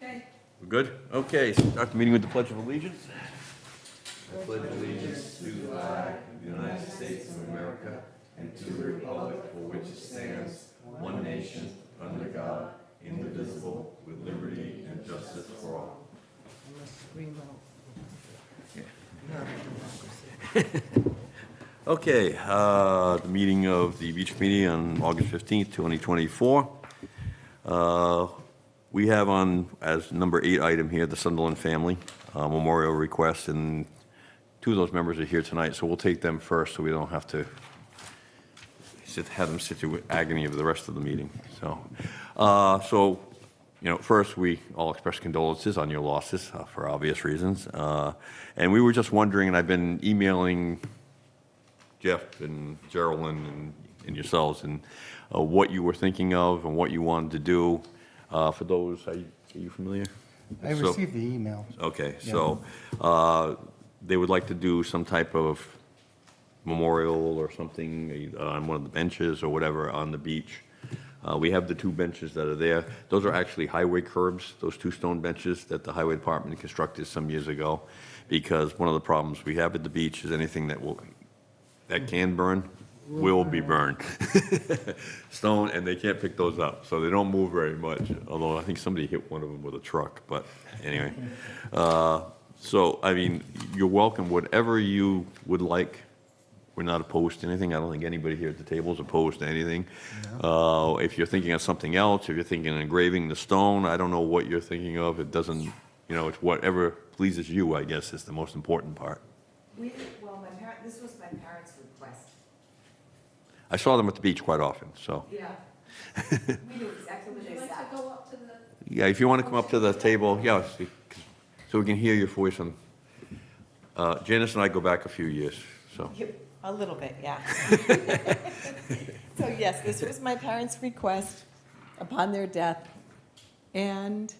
Okay. We're good? Okay, start the meeting with the Pledge of Allegiance. I pledge allegiance to the flag of the United States of America and to the republic for which it stands, one nation, under God, indivisible, with liberty and justice for all. Okay, the meeting of the Beach Committee on August 15th, 2024. We have on, as number 8 item here, the Sunderland family memorial request, and 2 of those members are here tonight, so we'll take them first so we don't have to have them sit through agony of the rest of the meeting. So, first, we all express condolences on your losses for obvious reasons. And we were just wondering, and I've been emailing Jeff and Geraldine and yourselves, and what you were thinking of and what you wanted to do. For those, are you familiar? I received the email. Okay, Yeah. so they would like to do some type of memorial or something on one of the benches or whatever on the beach. We have the 2 benches that are there. Those are actually highway curbs, those 2 stone benches that the highway department constructed some years ago, because one of the problems we have at the beach is anything that can burn will be burned. Stone, and they can't pick those up, so they don't move very much, although I think somebody hit one of them with a truck, but anyway. So, I mean, you're welcome, whatever you would like. We're not opposed to anything. I don't think anybody here at the table is opposed to anything. If you're thinking of something else, if you're thinking of engraving the stone, I don't know what you're thinking of. It doesn't, it's whatever pleases you, I guess, is the most important part. This was my parents' request. I saw them at the beach quite often, so. Yeah. We knew exactly where Would they you like sat. to go up to the, Yeah, if you want to come up to the table, yeah, so we can hear your voice. Janice and I go back a few years, so. A little bit, yeah. So yes, this was my parents' request upon their death. And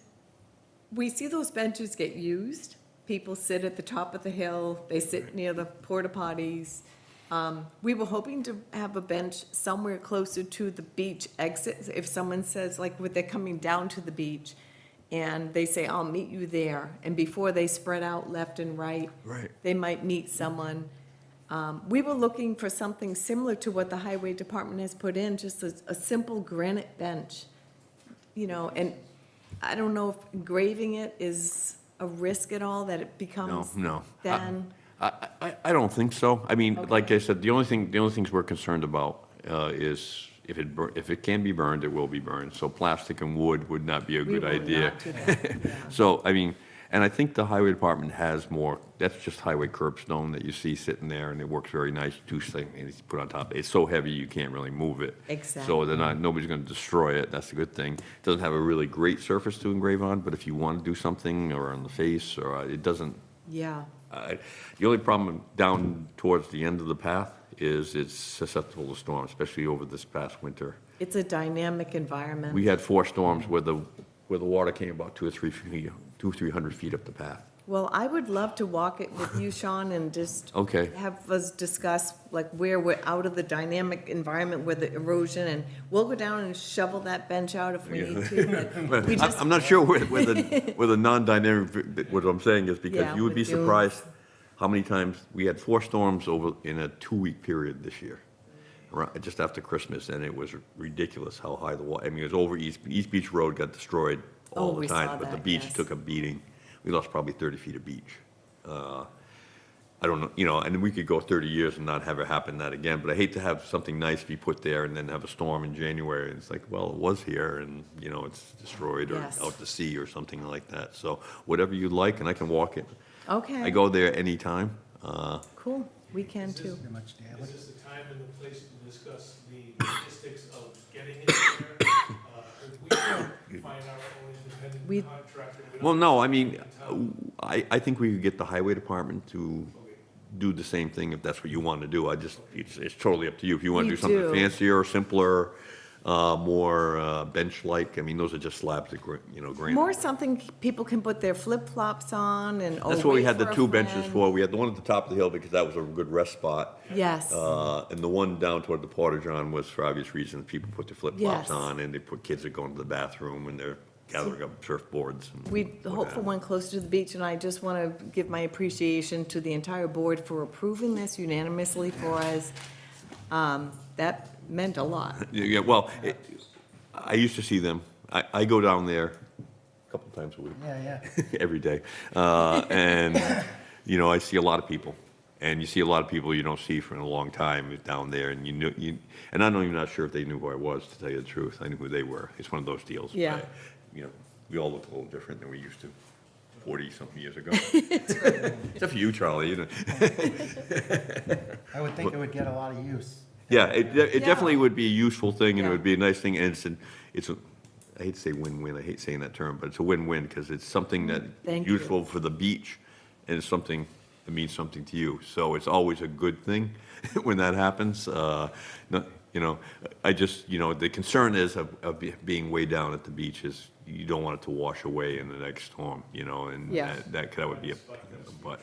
we see those benches get used. People sit at the top of the hill, they sit near the porta potties. We were hoping to have a bench somewhere closer to the beach exit. If someone says, like, they're coming down to the beach, and they say, I'll meet you there, and before they spread out left and right, Right. they might meet someone. We were looking for something similar to what the highway department has put in, just a simple granite bench. And I don't know if engraving it is a risk at all, that it becomes No. then. I don't think so. I mean, Okay. like I said, the only things we're concerned about is if it can be burned, it will be burned. So plastic and wood would not be a We good will idea. not do that, yeah. So, I mean, and I think the highway department has more, that's just highway curb stone that you see sitting there, and it works very nice, 2 things, and it's put on top. It's so heavy, you can't really move it. Exactly. So nobody's gonna destroy it, that's a good thing. It doesn't have a really great surface to engrave on, but if you want to do something, or on the face, or it doesn't, Yeah, the only problem down towards the end of the path is it's susceptible to storm, especially over this past winter. it's a dynamic environment. We had 4 storms where the water came about 200 or 300 feet up the path. Well, I would love to walk it with you, Sean, and just Okay. have us discuss, like, where we're out of the dynamic environment with the erosion, and we'll go down and shovel that bench out if we need to. but we just- I'm not sure where the non-dynamic, what I'm saying is because Yeah, you would be with dunes. surprised how many times, we had 4 storms over in a 2-week period this year, just after Christmas, and it was ridiculous how high the water, I mean, it was over East Beach Road got destroyed all Oh, the we time, saw but the that, beach yes. took a beating. We lost probably 30 feet of beach. I don't know, and we could go 30 years and not have it happen that again, but I hate to have something nice be put there and then have a storm in January, and it's like, well, it was here, and, it's destroyed or Yes. out to sea or something like that. So whatever you'd like, and I can walk it. Okay. I go there anytime. Cool, we can too. Pretty much daily. Is this the time and the place to discuss the logistics of getting it there? If we can find our own We- independent contractor. we don't Well, no, I have to mean, be in town. I think we could get the highway department to do the same thing if that's what you want to do. It's totally up to you. If you want to We do something do. fancier, simpler, more bench-like, I mean, those are just slabs of, granite. More something people can put their flip-flops on and, That's what we wait had the for a 2 benches friend. for. We had the one at the top of the hill because that was a good rest spot. Yes, And the one down toward the Porta John was for obvious reasons. People put their flip-flops Yes. on, and kids are going to the bathroom, and they're gathering up surfboards. and We what hope for have one closer to the beach, and I just want to give my appreciation to the entire board for approving this unanimously for us. That meant a lot. Yeah, well, I used to see them. I go down there a couple times a week. Yeah, Every day. And, you know, I see a lot of people. And you see a lot of people you don't see for a long time down there. And and I'm even not sure if they knew who I was, to tell you the truth. I knew who they were. It's one of those deals. Yeah. But, you know, we all look a little different than we used to 40-something years ago. Except for you, Charlie, you know. I would think it would get a lot of use. Yeah, it definitely Yeah. would be a useful thing, and it Yeah. would be a nice thing, and it's a, I hate to say win-win, I hate saying that term, but it's a win-win, because it's something that Thank you. useful for the beach, and it's something that means something to you, so it's always a good thing when that happens. You know, I just, you know, the concern is of being way down at the beach is, you don't want it to wash away in the next storm, you know, and Yeah. that would be a, but,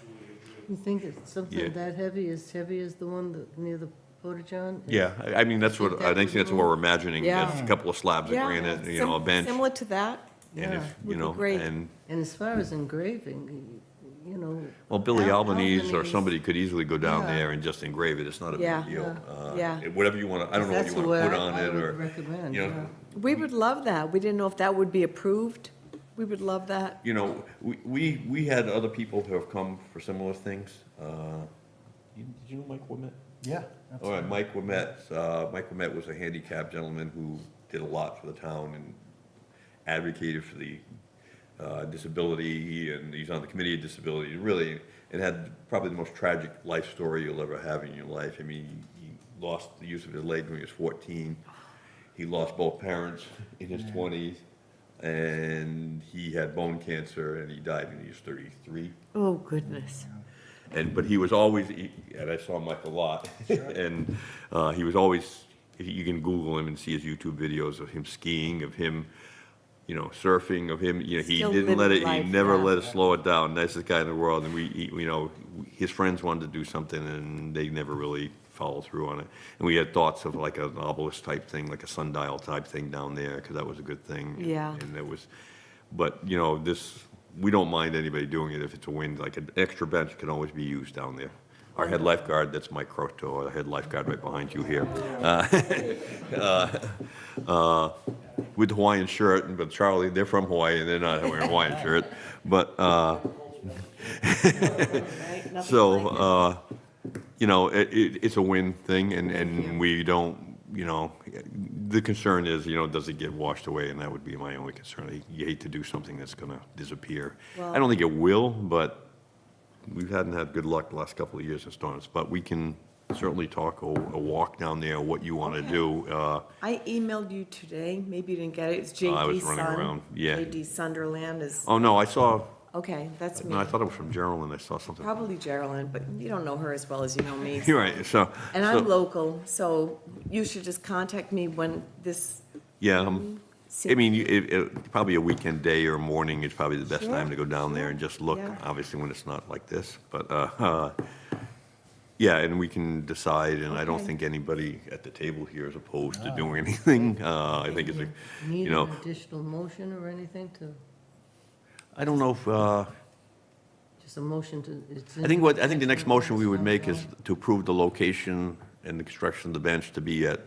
You think it's Yeah. something that heavy, as heavy as the one near the Porta-John? yeah, I mean, that's what, I think that's what we're imagining, Yeah. is a couple of slabs of Yeah, granite, you know, a bench. Similar to that. And Yeah, if, would you be know, great. and, And as far as engraving, you know. well, Billy Albanese or Albany's- somebody could easily go down Yeah. there and just engrave it, it's not a Yeah. big deal. Yeah. Whatever you want to, I don't know what That's you want to put what on I it, would or, recommend, you know, yeah. We would love that. We didn't know if that would be approved. We would love that. you know, we had other people who have come for similar things. Did you know Mike Wimett? Yeah. All right, Mike Wimett, Mike Wimett was a handicapped gentleman who did a lot for the town and advocated for the disability, and he's on the committee of disability, really, and had probably the most tragic life story you'll ever have in your life. I mean, he lost the use of his leg when he was 14. He lost both parents in his 20s, and he had bone cancer, and he died when he was 33. Oh, goodness. But he was always, and I saw Mike a lot, and he was always, you can Google him and see his YouTube videos of him skiing, of him, you know, surfing, of him, you know, he Still didn't let living it, he life, never yeah. let it slow it down, nicest guy in the world, and you know, his friends wanted to do something, and they never really followed through on it. And we had thoughts of like an obelisk type thing, like a sundial type thing down there, because that was a good thing. Yeah. And it was, but, you know, we don't mind anybody doing it if it's a wind, like an extra bench can always be used down there. Our head lifeguard, that's Mike Croto, our head lifeguard right behind you here. With the Hawaiian shirt, but Charlie, they're from Hawaii and they're not wearing a Hawaiian shirt. But, Right? Nothing so, like it. you know, it's a win thing, and we don't, you know, the concern is, you know, does it get washed away? And that would be my only concern. You hate to do something that's gonna disappear. I don't think it will, but we hadn't had good luck the last couple of years in storms. But we can certainly talk a walk down there, what you wanna do. I emailed you today. Maybe you didn't get it. It's JD I was running Sun- around, yeah. JD Sunderland is, Oh, no, I saw, okay, that's me. no, I thought it was from Geraldine, I saw something. Probably Geraldine, but you don't know her as well as you know me. You're right, so. And I'm so- local, so you should just contact me when this. Yeah, I mean, probably a weekend day or morning is probably the best Sure, time to go down there and just look, Yeah. obviously when it's not like this, but, yeah, and we can decide, and I don't Okay. think anybody at the table here is opposed to doing anything. I think it's a, Need you know, an additional motion or anything to, I don't know if, just a motion to, it's. I think the next motion we would make is to approve the location and the construction of the bench to be at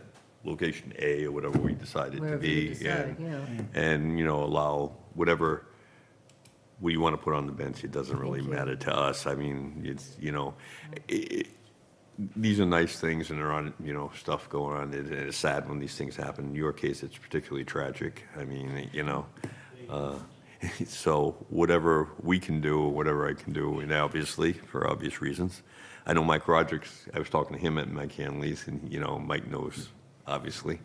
location A or whatever we decided to Wherever you be. decide, yeah. And, you know, allow whatever we want to put on the bench, it doesn't really Thank you. matter to us. I mean, it's, you know, these are nice things and there aren't, you know, stuff going on. And it's sad when these things happen. In your case, it's particularly tragic. I mean, you know, so whatever we can do, whatever I can do, and obviously, for obvious reasons. I know Mike Roderick's, I was talking to him at Mike Hanley's, and, you know, Mike knows, obviously.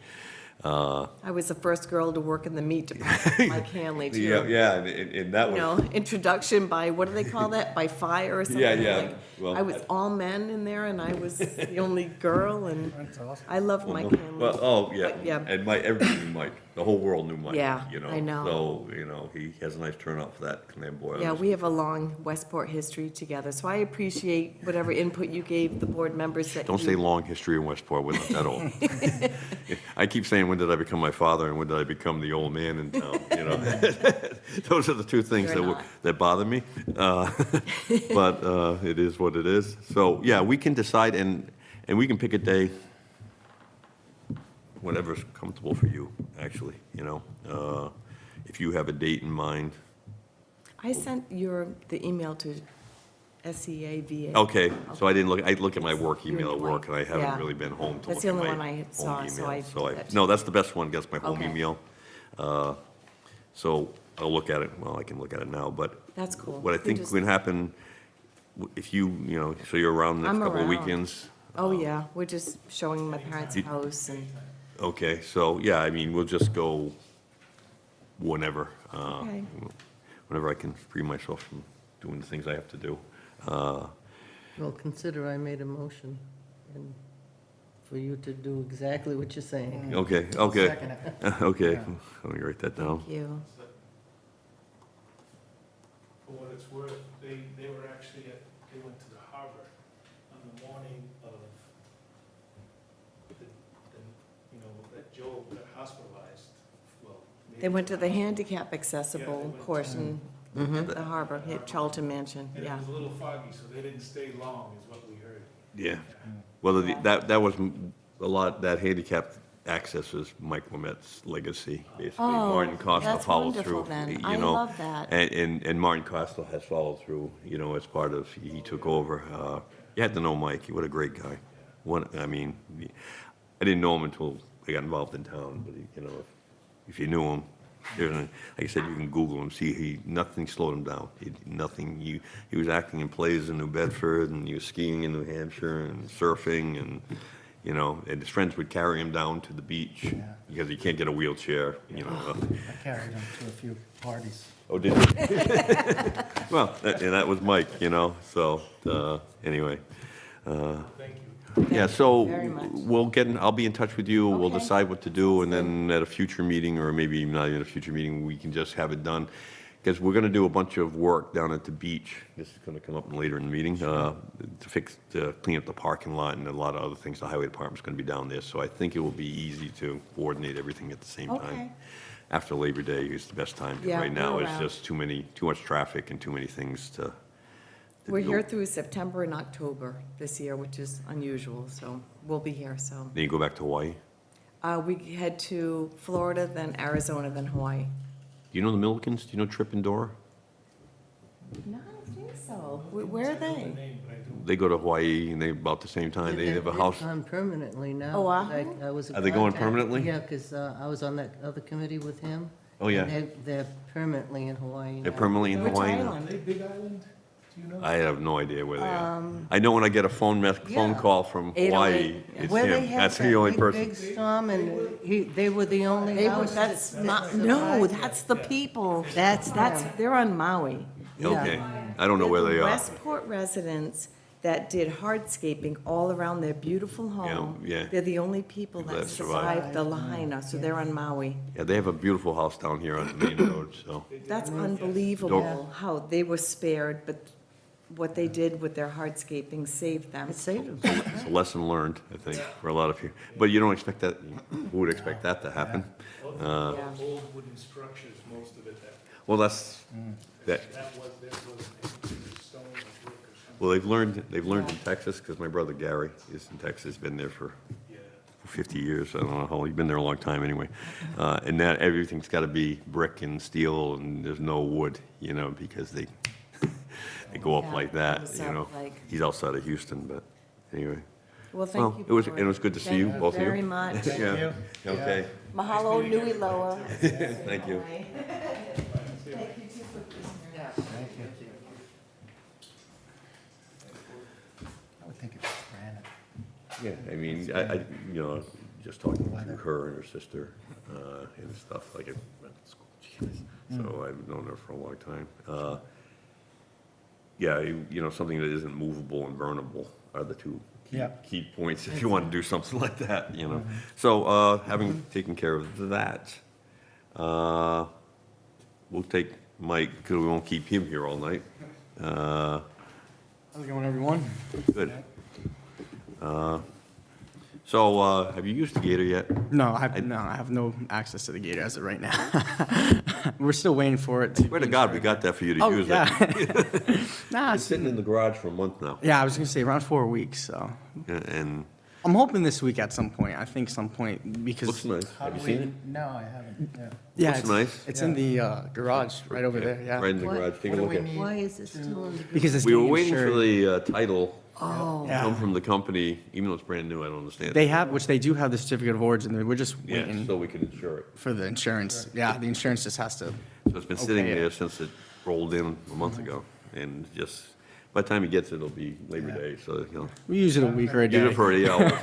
I was the first girl to work in the meat department, Mike Hanley, too. Yeah, and that You was. know, introduction by, what do they call that, by fire or something? Yeah. like- Well, I was all men in there, and I was the only girl, and That's awesome. I loved Mike Hanley. Well, oh, yeah, But, yeah. and Mike, everybody knew Mike, the whole world knew Mike, Yeah, you know. I know. So, you know, he has a nice turnout for that flamboyant. Yeah, we have a long Westport history together, so I appreciate whatever input you gave the board members that Don't say you. long history in Westport, we're not that old. I keep saying when did I become my father and when did I become the old man in town, you know? Those are the two things You're not. that bother me. But it is what it is. So, yeah, we can decide and we can pick a day, whatever's comfortable for you, actually, you know? If you have a date in mind. I sent the email to SEAVA. Okay, so I didn't look, I look at my work You're email at work, and I blank. haven't Yeah. really been home to That's look the at only my one I home saw, so email. I So did that. no, that's the best one, that's my home Okay. email. So I'll look at it, well, I can look at it now, but That's cool. what I We think just- would happen, if you know, so you're around the I'm next couple of around. weekends? Oh, yeah, we're just showing my parents' You- house and, Okay, so, yeah, I mean, we'll just go whenever, Okay. whenever I can free myself from doing the things I have to do. Well, consider I made a motion and for you to do exactly what you're saying. Okay, I'll okay, second it. okay, Yeah. let me write that down. thank you. For what it's worth, they were actually they went to the harbor on the morning of you know, that Joe got hospitalized, well. They went to the handicap Yeah, accessible they went to- portion at the harbor, at Charlton Mansion, And it yeah. was a little foggy, so they didn't stay long, is what we heard. Yeah, well, that was a lot, that handicapped access is Mike Lamette's legacy, basically. Oh, Martin Costa that's followed wonderful through, then. you I know, love that. And Martin Costa has followed through, you know, as part of, he took over. You had to know Mike, what a great guy. I mean, I didn't know him until I got involved in town, but, you know, if you knew him, like I said, you can Google him, see, nothing slowed him down. Nothing, he was acting in plays in New Bedford, and he was skiing in New Hampshire, and surfing, and, you know, and his friends would carry him down to the beach, Yeah. because he can't get a wheelchair, you know. I carried him to a few parties. Oh, did you? Well, and that was Mike, you know, so, anyway. Thank you. Yeah, Thank so you very much. I'll be in touch with you, we'll Okay. decide what to do, and then at a future meeting, or maybe not even a future meeting, we can just have it done. Because we're gonna do a bunch of work down at the beach, this is gonna come up later in the meeting, to clean up the parking lot and a lot of other things, the highway department's gonna be down there, so I think it will be easy to coordinate everything at the same time. Okay. After Labor Day is the best time, 'cause Yeah, right now we're it's around. just too much traffic and too many things to We're do. here through September and October this year, which is unusual, so we'll be here, so. Then you go back to Hawaii? We head to Florida, then Arizona, then Hawaii. Do you know the Millikins? Do you know Trip and Dora? No, I don't think so. Where are they? Name, but I don't. They go to Hawaii, and they about the same time, they have a house. They've gone permanently now. Oh, wow. I was. Are they going contact- permanently? Yeah, because I was on that other committee with him. Oh, yeah. and they're permanently in Hawaii They're now. permanently in Which Hawaii now? Are island? they Big Island? Do you know? I have no idea where they are. I know when I get a phone Yeah. call from 808, Hawaii, yeah. it's Where they him. had That's that the only big, person. big storm, and they were the only They were, house that that's, survived. no, that's the people. That's them. They're on Maui. Okay, I don't know where they They're the are. Westport residents that did hardscaping all around their beautiful home. yeah. They're the only people That that survived. survived the Lahaina, so they're on Maui. Yeah, they have a beautiful house down here on the main road, so. That's unbelievable how they were spared, but what they did with their hardscaping saved them. It saved them. It's a lesson learned, I think, for a lot of you. But you don't expect that, who would expect that to happen? Old wooden structures, most of it, Well, that, that was stone or brick or something. well, they've learned in Texas, because my brother Gary is in Texas, been there for Yeah. 50 years, I don't know how long, he's been there a long time anyway. And that, everything's got to be brick and steel, and there's no wood, you know, because they go up Yeah, like that, goes you up know. like- He's outside of Houston, but anyway. Well, Well, thank you. it was- for it was good to see you, both of you. very much. Yeah. Okay, Mahalo nui loa. thank you. Thank you. I would think it's granite. Yeah, I mean, I, you know, just talking to her and her sister, and stuff, like, I went to school, jeez. So I've known her for a long time. Yeah, you know, something that isn't movable and burnable are the two Yeah. key points if you want to do something like that, you know. So, having taken care of that, we'll take Mike, because we won't keep him here all night. How's it going, everyone? Good. So, have you used the Gator yet? No, I have no access to the Gator as of right now. We're still waiting for it to. Swear to God, we got that for you to Oh, use yeah. it. Nah, It's sitting in the garage for a month now. yeah, I was gonna say around 4 weeks, so. Yeah, and I'm hoping this week at some point. I think some point because. looks nice. How Have do you we, seen it? no, I haven't, yeah. Yeah, Looks it's, nice. It's in the garage right over there, yeah. Right in the What- garage. Take a what do look we at it. need? Why is it still in the? Because it's We were getting waiting for insured. the title Oh, to Yeah. come from the company, even though it's brand new, I don't understand. They have, which they do have the certificate of origin. We're just Yeah, waiting so we can insure it. for the insurance. Yeah, the insurance just has to. So it's been sitting Okay. there since it rolled in a month ago, and just, by the time he gets it, it'll be Labor Yeah. Day, so, you know. We use it a week or a Use day. it for 8 hours.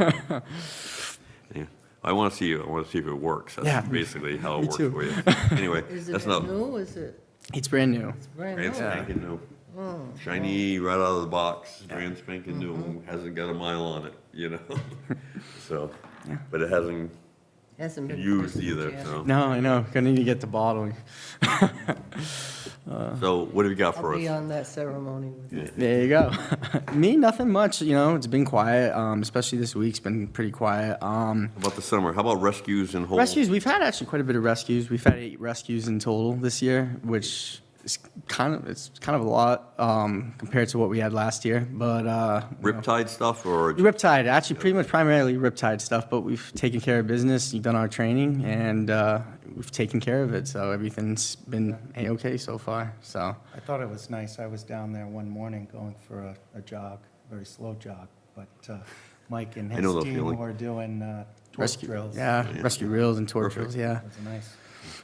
Yeah. I want to see if it works. Yeah. That's basically how it Me works too. for you. Anyway, is it that's not new? Is it It's brand new. brand brand new? spanking new. Oh, Shiny right out of the box, brand spanking new, hasn't got a mile on it, you know? So, but it hasn't hasn't been used christened either, yet. so. No, I know. Gonna need to get the bottling. So what have you got for I'll us? be on that ceremony with you. There you go. Me, nothing much. You know, it's been quiet. Especially this week's been pretty quiet. How about the summer? How about rescues and whole? Rescues. We've had actually quite a bit of rescues. We've had 8 rescues in total this year, which is kind of a lot compared to what we had last year. But Riptide stuff or? Riptide, actually, pretty much primarily Riptide stuff. But we've taken care of business. We've done our training, and we've taken care of it. So everything's been a-okay so far. So I thought it was nice. I was down there one morning going for a jog, very slow jog, but Mike and I his know the team feeling. were doing torch rescue, drills. yeah, rescue reels and torch Perfect. drills, yeah. It was nice.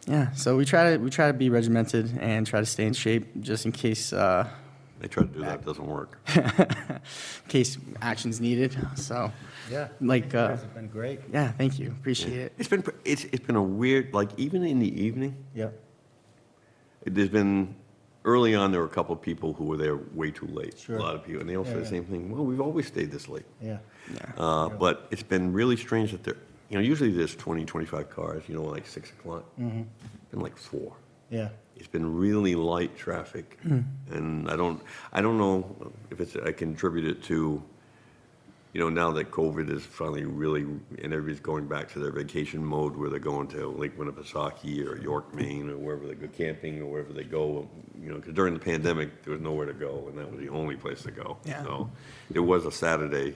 Yeah, so we try to be regimented and try to stay in shape just in case They try to do that, it doesn't work. action's needed. So Yeah. Like, You guys have been great. yeah, thank you, appreciate it. It's been a weird, like, even in the evening, Yep. there's been, early on, there were a couple of people who were there way too late. Sure. A lot of people, and they all say Yeah, the yeah. same thing, well, we've always stayed this late. Yeah. But it's been really strange that there, usually there's 20, 25 cars, like 6 o'clock. Been like 4. Yeah. It's been really light traffic, and I don't know if I can attribute it to, now that COVID is finally really, and everybody's going back to their vacation mode where they're going to Lake Winnipesaukee or York, Maine, or wherever they go camping or wherever they go, because during the pandemic, there was nowhere to go, and that was the only place to go. Yeah. So there was a Saturday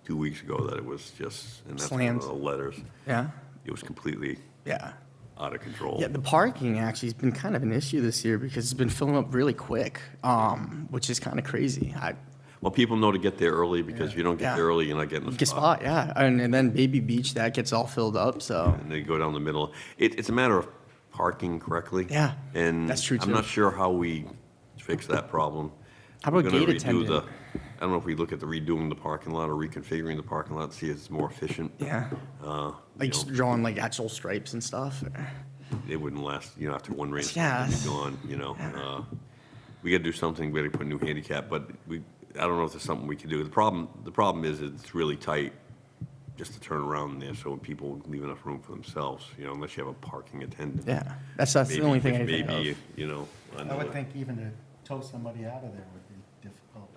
2 weeks ago that it was just, and that's one Slammed. of the letters. Yeah, It was completely yeah. out of control. Yeah, the parking actually has been kind of an issue this year because it's been filling up really quick, which is kind of crazy. Well, people know to get there early because if you don't get Yeah. there early, you're not getting a Get spot. spot, yeah, and then Baby Beach, that gets all filled up, so. And they go down the middle. It's a matter of parking correctly. Yeah, And that's true, I'm too. not sure how we fix that problem. How about We're gonna gate redo attendant? I don't know if we look at the redoing the parking lot or reconfiguring the parking lot to see if it's more efficient. Yeah, You like just know, drawing like actual stripes and stuff. it wouldn't last, after one rain, Yeah. it'd be gone, We gotta do something, we gotta put a new handicap, but I don't know if there's something we can do. The problem is it's really tight just to turn around there, so people leave enough room for themselves, unless you have a parking attendant. Yeah, that's the only thing I think Maybe, of. I would think even to tow somebody out of there would be difficult.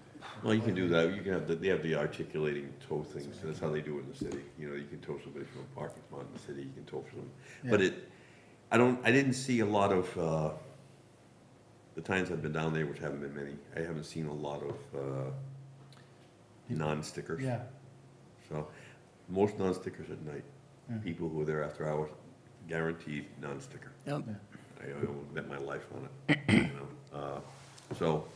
Well, you can do that, you can have, they have the articulating tow things, that's how they do it in the city, you can tow somebody from a parking spot in the city, you can tow for them. But Yeah. I didn't see a lot of, the times I've been down there, which haven't been many, I haven't seen a lot of, non-stickers. Yeah. So, most non-stickers at night, people who are there after hours, guaranteed non-sticker. Yep. I will bet my life on it, So,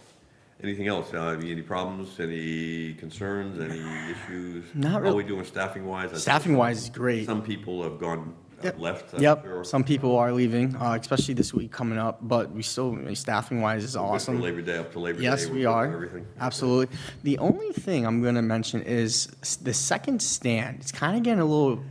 anything else? Any problems, any concerns, any issues? Not How are really. we doing staffing wise? Staffing wise is great. Some people have gone, Yep. left, I'm Yep, sure. some people are leaving, especially this week coming up, but we still, staffing wise is Good for awesome. Labor Day, up to Labor Day. Yes, we're we good for are. everything. Absolutely. The only thing I'm going to mention is the second stand. It's kind of getting a little,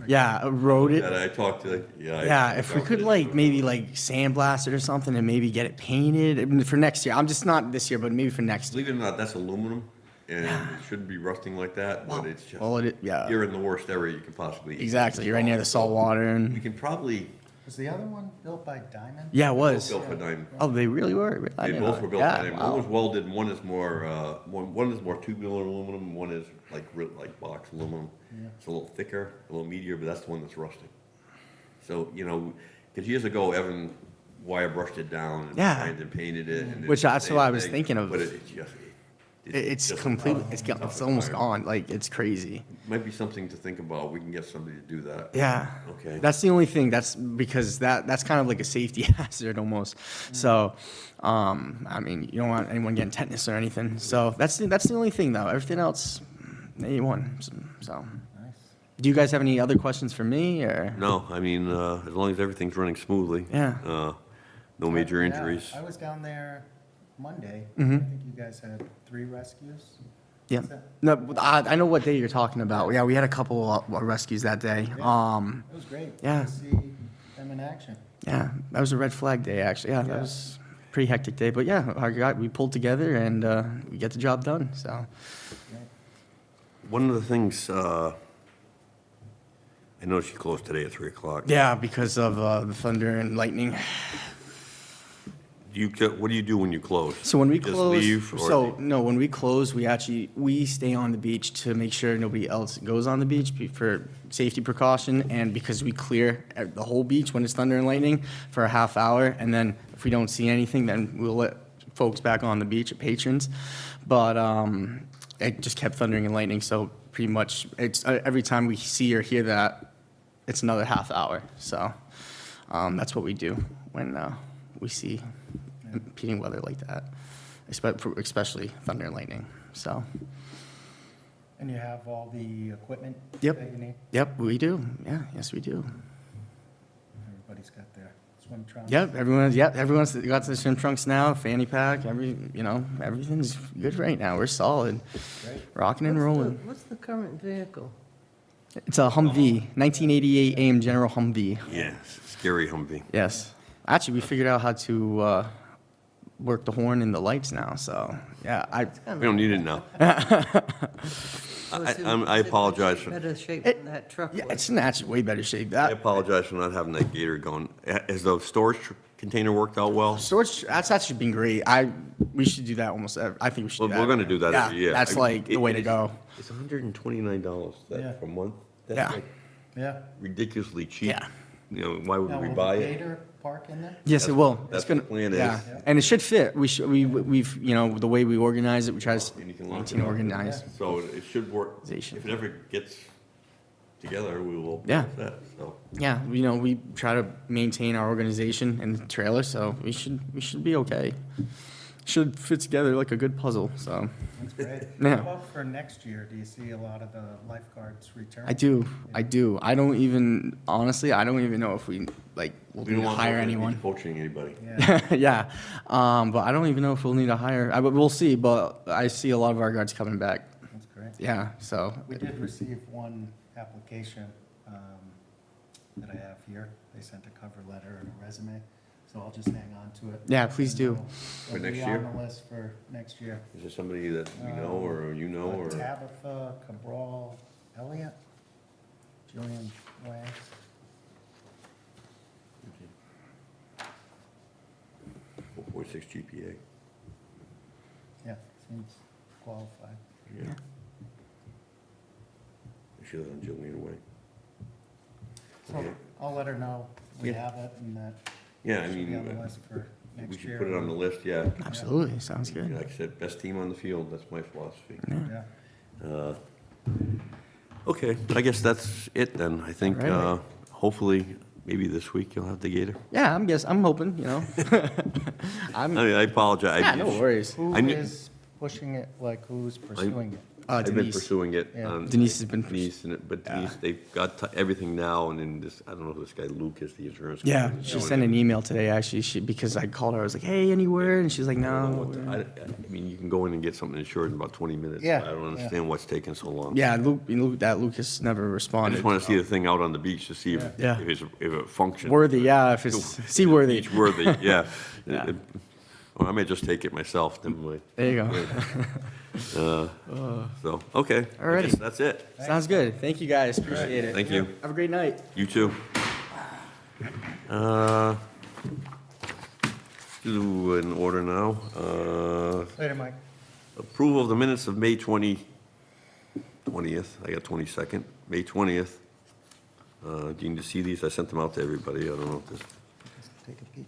eroded. That I talked to, Yeah, if we could maybe sandblast it or something and maybe get it painted for next year. I'm just not this year, but maybe for next year. Believe it or not, that's aluminum, and it shouldn't be rusting like that, but it's just, Well, yeah, you're in the worst area you could possibly. exactly. You're right near the salt water We and can probably, Was the other one built by Diamond? Yeah, it was. Built for Diamond. Oh, they really were? I They didn't know both were that. built by Yeah, Diamond. wow. One was welded, and one is more, one is more tubular aluminum, one is like, like box aluminum. It's a little thicker, a little meatier, but that's the one that's rusting. So, you know, because years ago, Evan wire brushed it down and Yeah. primed and painted it. and Which it's the that's same what I was thing, thinking of. But it's just. It's just completely, tough. it's Tough almost environment. gone. Like, it's crazy. Might be something to think about. We can get somebody to do that. Yeah. Okay. That's the only thing. That's because that's kind of like a safety hazard almost. So, I mean, you don't want anyone getting tetanus or anything. So that's the only thing though. Everything else, A1. So, Nice. do you guys have any other questions for me or? No, I mean, as long as everything's running smoothly. Yeah. No major Yeah, injuries. I was down there Monday. Mhm. I think you guys had 3 rescues. Yeah. Is that- No, I know what day you're talking about. Yeah, we had a couple of rescues that day. It was great. Yeah. To see them in action. Yeah, that was a red flag day, actually. Yeah, that Yeah. was a pretty hectic day. But yeah, we pulled together and we get the job done. So Great. One of the things, I know she closed today at 3 o'clock. yeah, because of the thunder and lightning. What do you do when you close? So when we Just close, leave, or so no, when we close, we stay on the beach to make sure nobody else goes on the beach for safety precaution, and because we clear the whole beach when it's thunder and lightning for a half hour, and then if we don't see anything, then we'll let folks back on the beach, patrons. But it just kept thundering and lightning, so pretty much it's every time we see or hear that, it's another half hour. So that's what we do when we see impeding weather like that, especially thunder and lightning. So, And you have all the equipment Yep. that you need? yep, we do. Yeah, yes, we do. Everybody's got their swim trunks? Yep, everyone's got the swim trunks now, fanny pack, everything's good right now. We're solid, Great. rocking and rolling. What's the current vehicle? It's a Humvee, 1988 AM General Humvee. Yeah, scary Humvee. Yes, actually, we figured out how to work the horn and the lights now. So, yeah, We don't need it now. I apologize for, Better shape than that truck yeah, was. it's in actually way better shape. I apologize for not having that gator going. Has the storage container worked out well? Storage, that's actually been great. We should do that almost every, I think we should Well, do that. we're gonna do that every year. That's like the way to go. It's $129 Yeah. per month. Yeah. That's like Yeah. ridiculously cheap. Yeah. You know, why would Now, we will buy the it? gator park in there? Yes, it will. that's It's gonna, the plan is. yeah, and it should fit. We've, the way we organize it, we try to And you can lock maintain it up. organized. So it should work. If Organization. it ever gets together, we will. Yeah. fix that, so. Yeah, we try to maintain our organization in the trailer, so we should be okay. Should fit together like a good puzzle, so. That's great. Yeah. How about for next year? Do you see a lot of the lifeguards return? I do. Honestly, I don't even know if we, will We need don't to want hire nobody anyone. poaching anybody. Yeah. Yeah, but I don't even know if we'll need to hire, but we'll see, but I see a lot of our guards coming back. That's great. Yeah, so. We did receive one application that I have here. They sent a cover letter and a resume, so I'll just hang on to it. Yeah, please do. It'll For next be year? on the list for next year. Is there somebody that we know or you know or? Tabitha Cabral Elliott, Julian Wang. 4.6 GPA. Yeah, seems qualified. Yeah. She lives on Julian Way. So Okay. I'll let her know we Yeah. have it and that Yeah, I she'll be on the mean, list for we next should year. put it on the list, yeah. Absolutely, sounds good. Like I said, best team on the field, that's my philosophy. Yeah. Okay, I guess that's it then. I think, Alright. hopefully, maybe this week you'll have the gator. Yeah, I'm hoping, I mean, I apologize. Yeah, no worries. Who I knew- is pushing it, like who's pursuing it? I've been Denise. pursuing it. Yeah. Denise has been Denise, but Denise, they've got everything now, and then this, I don't know who this guy Luke is, the insurance. guy. Yeah, she sent an email today, actually, because I called her, I was like, hey, anywhere? And she's like, I don't know no. what the- I mean, you can go in and get something insured in about 20 minutes. Yeah, I don't understand what's taking so long. Yeah, Lucas never I responded. just want to see the thing out on the beach to see if, Yeah. if it functions. Worthy, yeah, if it's seaworthy. Beach worthy, yeah. Yeah. Or I may just take it myself, never mind. There you go. So, okay. I guess Alrighty. That's it. Sounds good. Thank you, guys. Appreciate it. Thank you. Have a great night. You too. Do in order now. Later, Mike. Approval of the minutes of May 20th, I got 22nd, May 20th. Do you need to see these? I sent them out to everybody. I don't know if this, Just take a peek.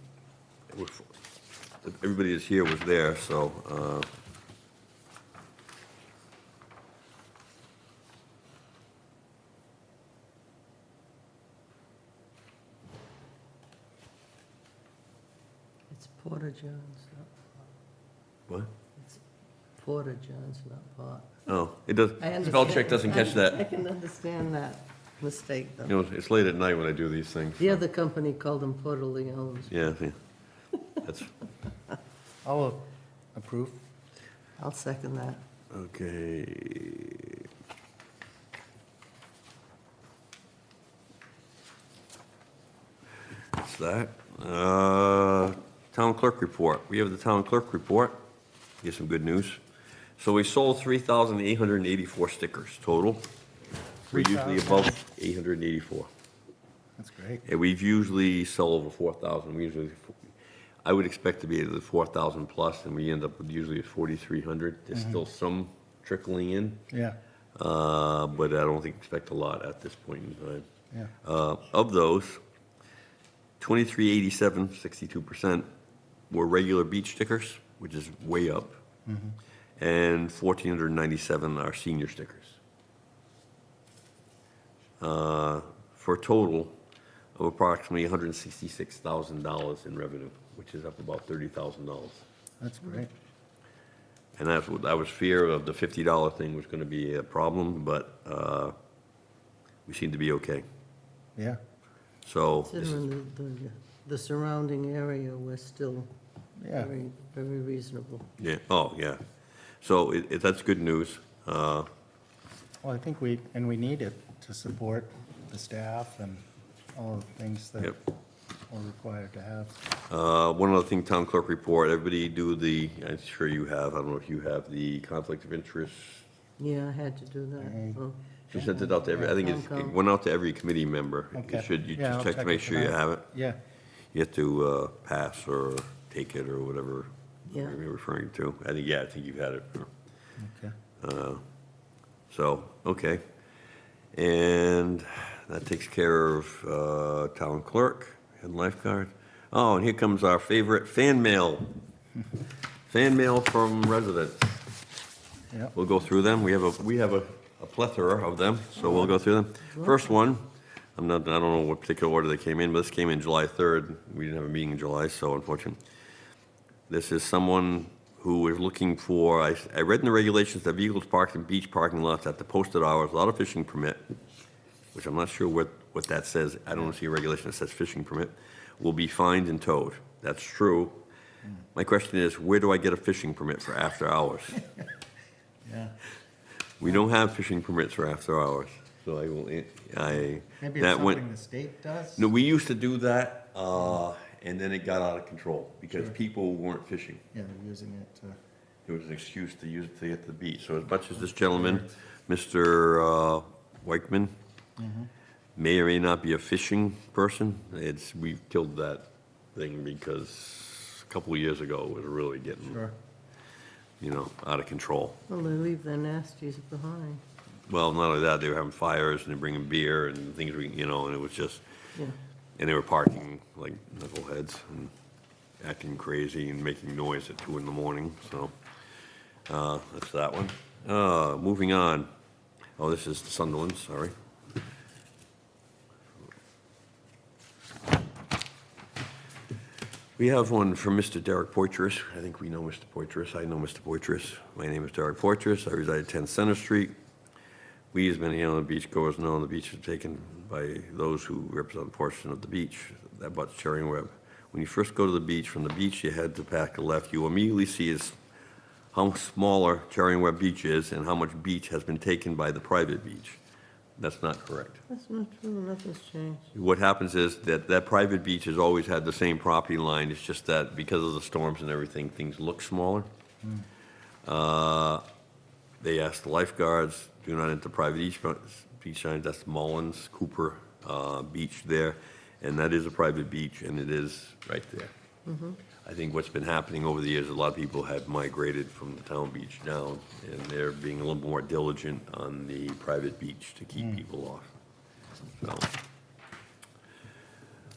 everybody that's here was there, so, It's Porter Johns, not what? It's Porter Johns, not Pot. Oh, it does, I spell check understand. doesn't catch I that. can understand that mistake, You though. know, it's late at night when I do these things. The other company called them Porter Leones. Yeah, yeah. That's, I'll approve. I'll second that. okay. That's that. Town clerk report. We have the town clerk report. Get some good news. So we sold 3,884 stickers total. We're usually above 884. That's great. And we've usually sell over 4,000. We usually, I would expect to be at the 4,000 plus, and we end up with usually at 4,300. There's still some trickling in, Yeah, but I don't expect a lot at this point in time. yeah. Of those, 2,387, 62%, were regular beach stickers, which is way up. And 1,497 are senior stickers. For a total of approximately $166,000 in revenue, which is up about $30,000. That's great. And that's what, I was fear of the $50 thing was gonna be a problem, but, we seem to be okay. Yeah, So, this is- Considering the surrounding area, we're still yeah. very, very reasonable. yeah, oh, yeah. So that's good news. Well, I think we need it to support the staff and all the things that Yep. we're required to have. One other thing, town clerk report, everybody do the, I'm sure you have, I don't know if you have the conflict of interest. Yeah, I had to do that. Right. Oh, We sent it out to every, I think it Concom. went out to every committee member. You Okay. should, you Yeah, just I'll check to make it sure you tonight. have it. Yeah, You have to pass or take it or whatever Yeah. you're referring to. I think you've had it. okay. So, okay. And that takes care of town clerk and lifeguard. Oh, and here comes our favorite fan mail. Fan mail from residents. Yep. We'll go through them. We have a plethora of them, so we'll go through them. First one, I don't know what particular order they came in, but this came in July 3rd. We didn't have a meeting in July, so unfortunate. This is someone who is looking for, I read in the regulations that vehicles parked in beach parking lots at the posted hours without a fishing permit, which I'm not sure what that says. I don't see a regulation that says fishing permit, will be fined and towed. That's true. My question is, where do I get a fishing permit for after hours? Yeah. We don't have fishing permits for after hours, so Maybe that it's went. something the state does? No, we used to do that, and then it got out of control because people weren't fishing. Yeah, they're using it to, It was an excuse to use it to get to the beach. So as much as this gentleman, Mr. Weichman, may or may not be a fishing person, we've killed that thing because a couple of years ago, it was really getting, sure. out of control. Well, they leave their nasties behind. Well, not only that, they were having fires and they're bringing beer and things, and it was just, Yeah. and they were parking like knuckleheads and acting crazy and making noise at 2 a.m, so, that's that one. Moving on. Oh, this is Sunderland, sorry. We have one from Mr. Derek Poitras. I think we know Mr. Poitras. I know Mr. Poitras. My name is Derek Poitras. I reside at 10 Center Street. We, as many on the beach goers know, the beach is taken by those who represent a portion of the beach that butts Cherry and Webb. When you first go to the beach, from the beach you head to back to left, you immediately see is how smaller Cherry and Webb Beach is and how much beach has been taken by the private beach. That's not correct. That's not true, nothing's changed. What happens is that private beach has always had the same property line, it's just that because of the storms and everything, things look smaller. They asked the lifeguards, do not enter private beach signs, that's Mullins, Cooper Beach there. And that is a private beach, and it is right there. I think what's been happening over the years, a lot of people have migrated from the town beach down, and they're being a little more diligent on the private beach to keep people off.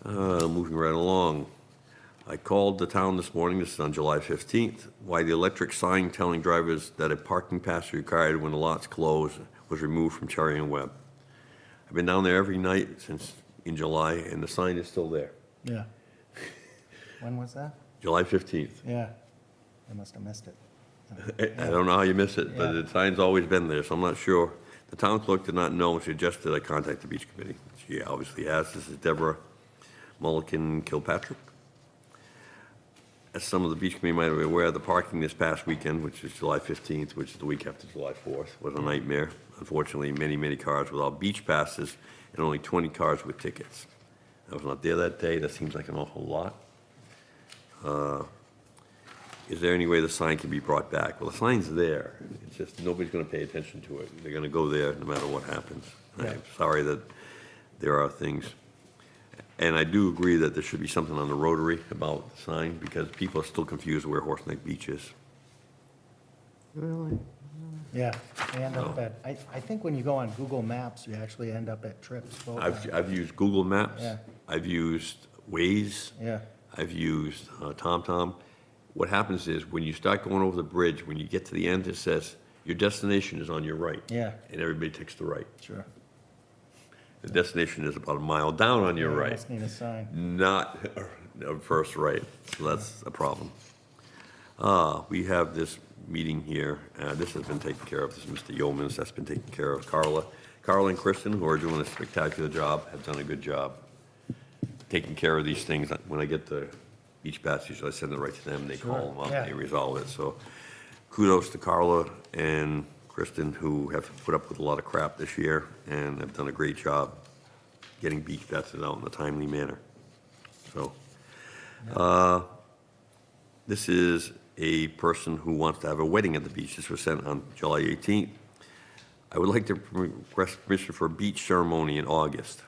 So, moving right along. I called the town this morning, this is on July 15th, why the electric sign telling drivers that a parking pass is required when the lot's closed was removed from Cherry and Webb. I've been down there every night since in July, and the sign is still there. Yeah. When was that? July 15th. Yeah. I must have missed it. I don't know how you miss it, but Yeah. the sign's always been there, so I'm not sure. The town clerk did not know and suggested I contact the beach committee. She obviously has. This is Deborah Mulliken Kilpatrick. As some of the beach committee might be aware, the parking this past weekend, which is July 15th, which is the week after July 4th, was a nightmare. Unfortunately, many cars without beach passes and only 20 cars with tickets. I was not there that day. That seems like an awful lot. Is there any way the sign can be brought back? Well, the sign's there. It's just nobody's going to pay attention to it. They're going to go there no matter what happens. Yeah. I'm sorry that there are things. And I do agree that there should be something on the Rotary about the sign because people are still confused where Horse Neck Beach is. Really? Yeah, they end up at, I think when you go on Google Maps, you actually end up at Trips. Boat Ride. I've used Google Maps. Yeah. I've used Waze. Yeah, I've used TomTom. What happens is when you start going over the bridge, when you get to the end, it says your destination is on your right. yeah, And everybody takes the right. sure. The destination is about a mile down on your Yeah, right, Must need a sign. not a first right. So that's a problem. We have this meeting here. This has been taken care of. This is Mr. Yeomans. That's been taken care of. Carla and Kristen, who are doing a spectacular job, have done a good job taking care of these things. When I get the beach pass, usually I send it right to them. They call them up, yeah. they resolve it. So kudos to Carla and Kristen, who have put up with a lot of crap this year and have done a great job getting beach passes out in a timely manner. So, this is a person who wants to have a wedding at the beach. This was sent on July 18th. I would like to request permission for a beach ceremony in August.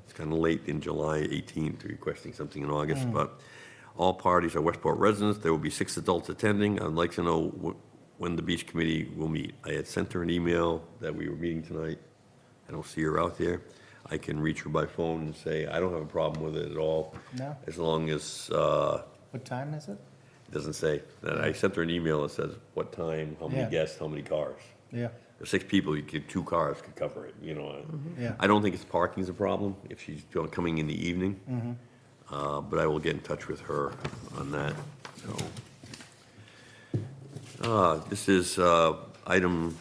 It's kind of late in July 18th to requesting something in August, but all parties are Westport residents. There will be 6 adults attending. I'd like to know when the beach committee will meet. I had sent her an email that we were meeting tonight. I don't see her out there. I can reach her by phone and say, I don't have a problem with it at all. No? As long as, What time is it? it doesn't say. And I sent her an email that says what time, how many Yeah. guests, how many cars. Yeah, There's 6 people, you get 2 cars could cover it, you know. yeah. I don't think it's parking's a problem if she's coming in the evening. But I will get in touch with her on that, so. This is item,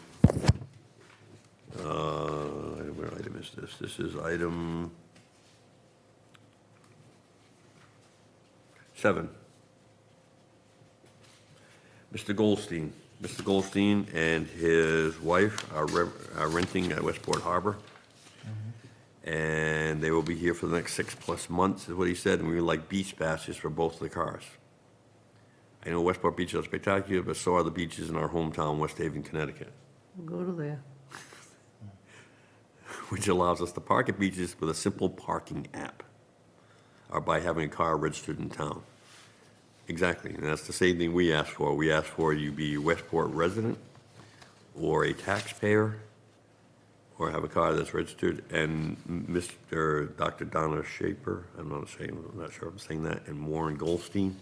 where item is this? This is item 7. Mr. Goldstein and his wife are renting at Westport Harbor. And they will be here for the next 6+ months, is what he said, and we would like beach passes for both of the cars. I know Westport beaches are spectacular, but so are the beaches in our hometown, West Haven, Connecticut, Go to there. which allows us to park at beaches with a simple parking app, or by having a car registered in town. Exactly, and that's the same thing we asked for. We asked for you be a Westport resident, or a taxpayer, or have a car that's registered, and Dr. Donna Shaper, I'm not sure if I'm saying that, and Warren Goldstein.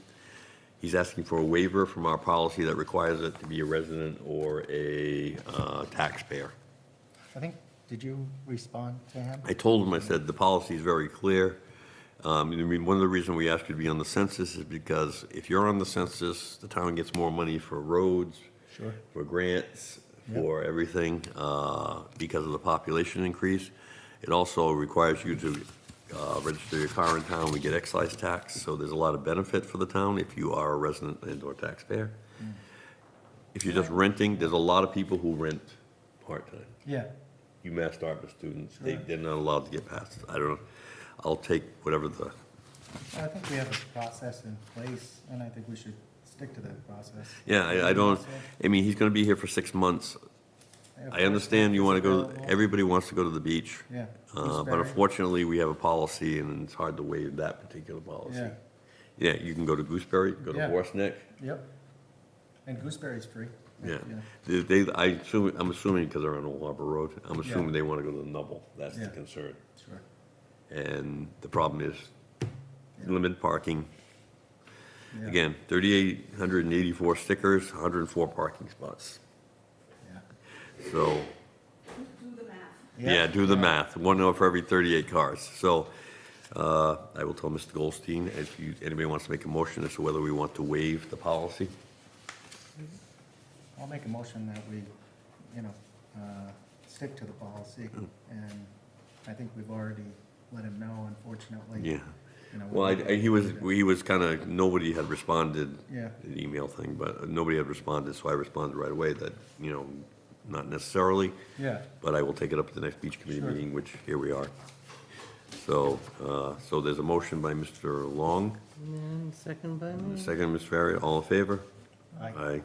He's asking for a waiver from our policy that requires it to be a resident or a taxpayer. I think, did you respond to him? I told him, I said, the policy is very clear. I mean, one of the reasons we ask you to be on the census is because if you're on the census, the town gets more money for roads, Sure. for grants, Yep. for everything, because of the population increase. It also requires you to register your car in town. We get excise tax, so there's a lot of benefit for the town if you are a resident and/or taxpayer. If you're just renting, there's a lot of people who rent part-time. Yeah, UMass Dartmouth students, Sure. they're not allowed to get passes. I don't know. I'll take whatever the, I think we have a process in place, and I think we should stick to that process. yeah, I don't, I mean, he's gonna be here for 6 months. have I understand you want to go, available. everybody wants to go to the beach. Yeah. But Gooseberry. unfortunately, we have a policy and it's hard to waive that particular policy. Yeah, Yeah, you can go to Gooseberry, you can go to Yeah. Horse Neck. yep. And gooseberry's free. Yeah. I'm assuming because they're on Old Harbor Road, I'm Yeah. assuming they want to go to the Nubble. That's the Yeah. concern. Sure. And the problem is Yeah. limited parking. Yeah. Again, 3,884 stickers, 104 parking spots. Yeah. So, yeah, do the math, one for every 38 cars. So I will tell Mr. Goldstein, if anybody wants to make a motion as to whether we want to waive the policy. I'll make a motion that we, stick to the policy, and I think we've already let him know, unfortunately. Yeah. we Well, need he was, to- he was kind of, nobody had responded, Yeah. the email thing, but nobody had responded, so I responded right away that, not necessarily, Yeah, but I will take it up at the next beach committee Sure. meeting, which here we are. So, so there's a motion by Mr. Long, And second by me. second, Ms. Farrier, all in favor? Aye.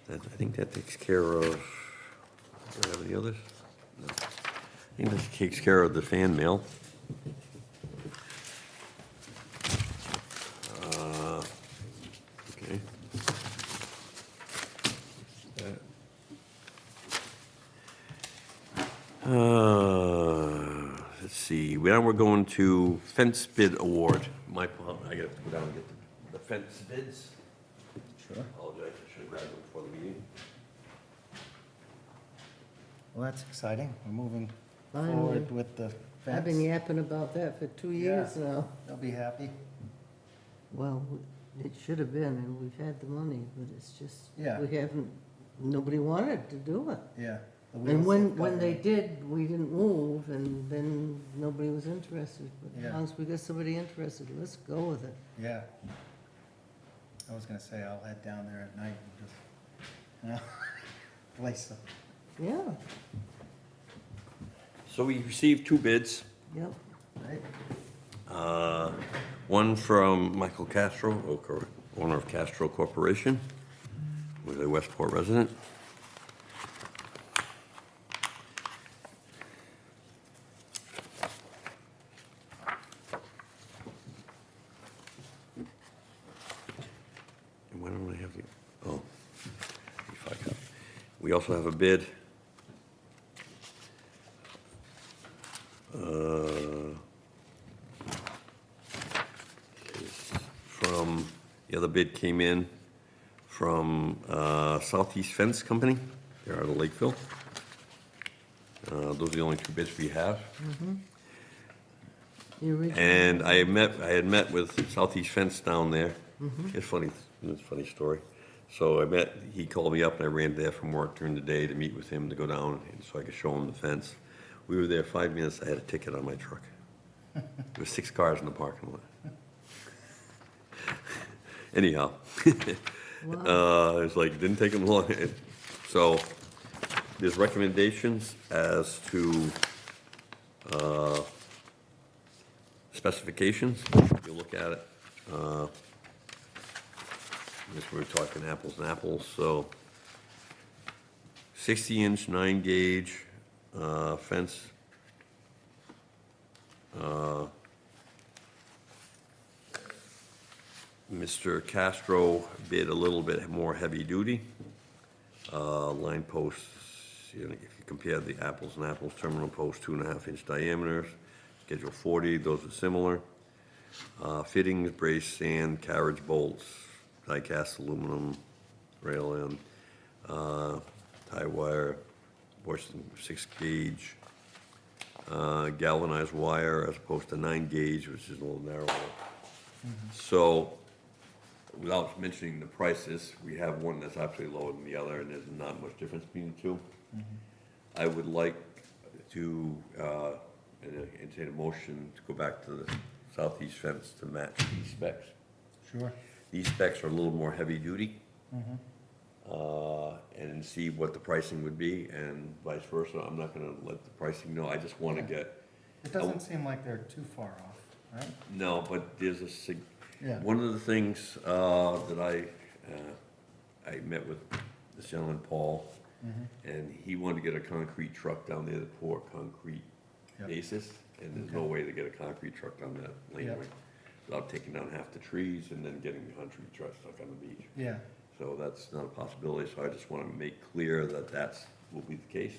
I think that takes care of, do I have any others? No. I think that takes care of the fan mail. Okay. Let's see, now we're going to fence bid award. I gotta go down and get the fence bids. sure. Apologize, I should have grabbed them before the meeting. Well, that's exciting. We're moving Finally. forward with the I've been fence. yapping about that for 2 years now. They'll be happy. Well, it should have been, and we've had the money, but it's just, Yeah. we haven't, nobody wanted to do it. Yeah. the And wheels have when they gotten- did, we didn't move, and then nobody was interested. But as Yeah. long as we got somebody interested, let's go with it. Yeah. I was gonna say, I'll head down there at night and just, place them. Yeah, So we received two bids, yep. Right? one from Michael Castro, owner of Castro Corporation, who's a Westport resident. And why don't I have the, oh, if I got- we also have a bid. From, the other bid came in from Southeast Fence Company, they're out of Lakeville. Those are the only two bids we have. The original. And I had met with Southeast Fence down there. It's a funny story. So he called me up and I ran there from work during the day to meet with him, to go down, and so I could show him the fence. We were there 5 minutes, I had a ticket on my truck. There were 6 cars in the parking lot. Anyhow, it's like, didn't take him long. So, there's recommendations as to specifications. You look at it. This, we're talking apples and apples, so 60-inch, 9-gauge fence. Mr. Castro bid a little bit more heavy duty. Line posts, if you compare the apples and apples, terminal post 2.5-inch diameters, schedule 40, those are similar. Fittings, brace, sand, carriage bolts, die-cast aluminum, rail end, tie wire, Washington 6-gauge, galvanized wire as opposed to 9-gauge, which is a little narrower. So, without mentioning the prices, we have one that's absolutely lower than the other, and there's not much difference between the two. I would like to entertain a motion to go back to the Southeast Fence to match these specs. Sure. These specs are a little more heavy-duty, and see what the pricing would be, and vice versa. I'm not gonna let the pricing know, I just wanna get, It doesn't seem like they're too far off, right? no, but there's Yeah. one of the things that I met with this gentleman, Paul, And he wanted to get a concrete truck down there to pour concrete Yep. basis, and there's no way to get a concrete truck down that laneway without taking down half the trees and then getting the concrete truck stuck on the beach. Yeah, So that's not a possibility, so I just want to make clear that that's, will be the case.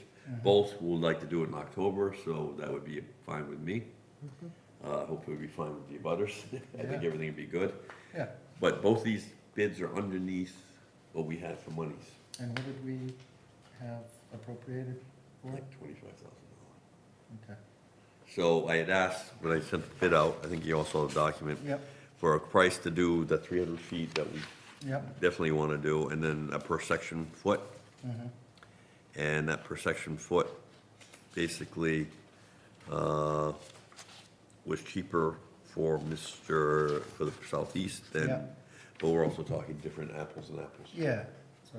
Both would like to do it in October, so that would be fine with me. Hopefully it'll be fine with the abutters. I think Yeah. everything will be good. yeah. But both these bids are underneath what we had for monies, And what did we have appropriated for? like $25,000. Okay, So I had asked, when I sent the bid out, I think you all saw the document, yep, for a price to do the 300 feet that we yep, definitely want to do, and then a per section foot. And that per section foot basically was cheaper for for the southeast Yeah. than, but we're also talking different apples and apples. yeah, so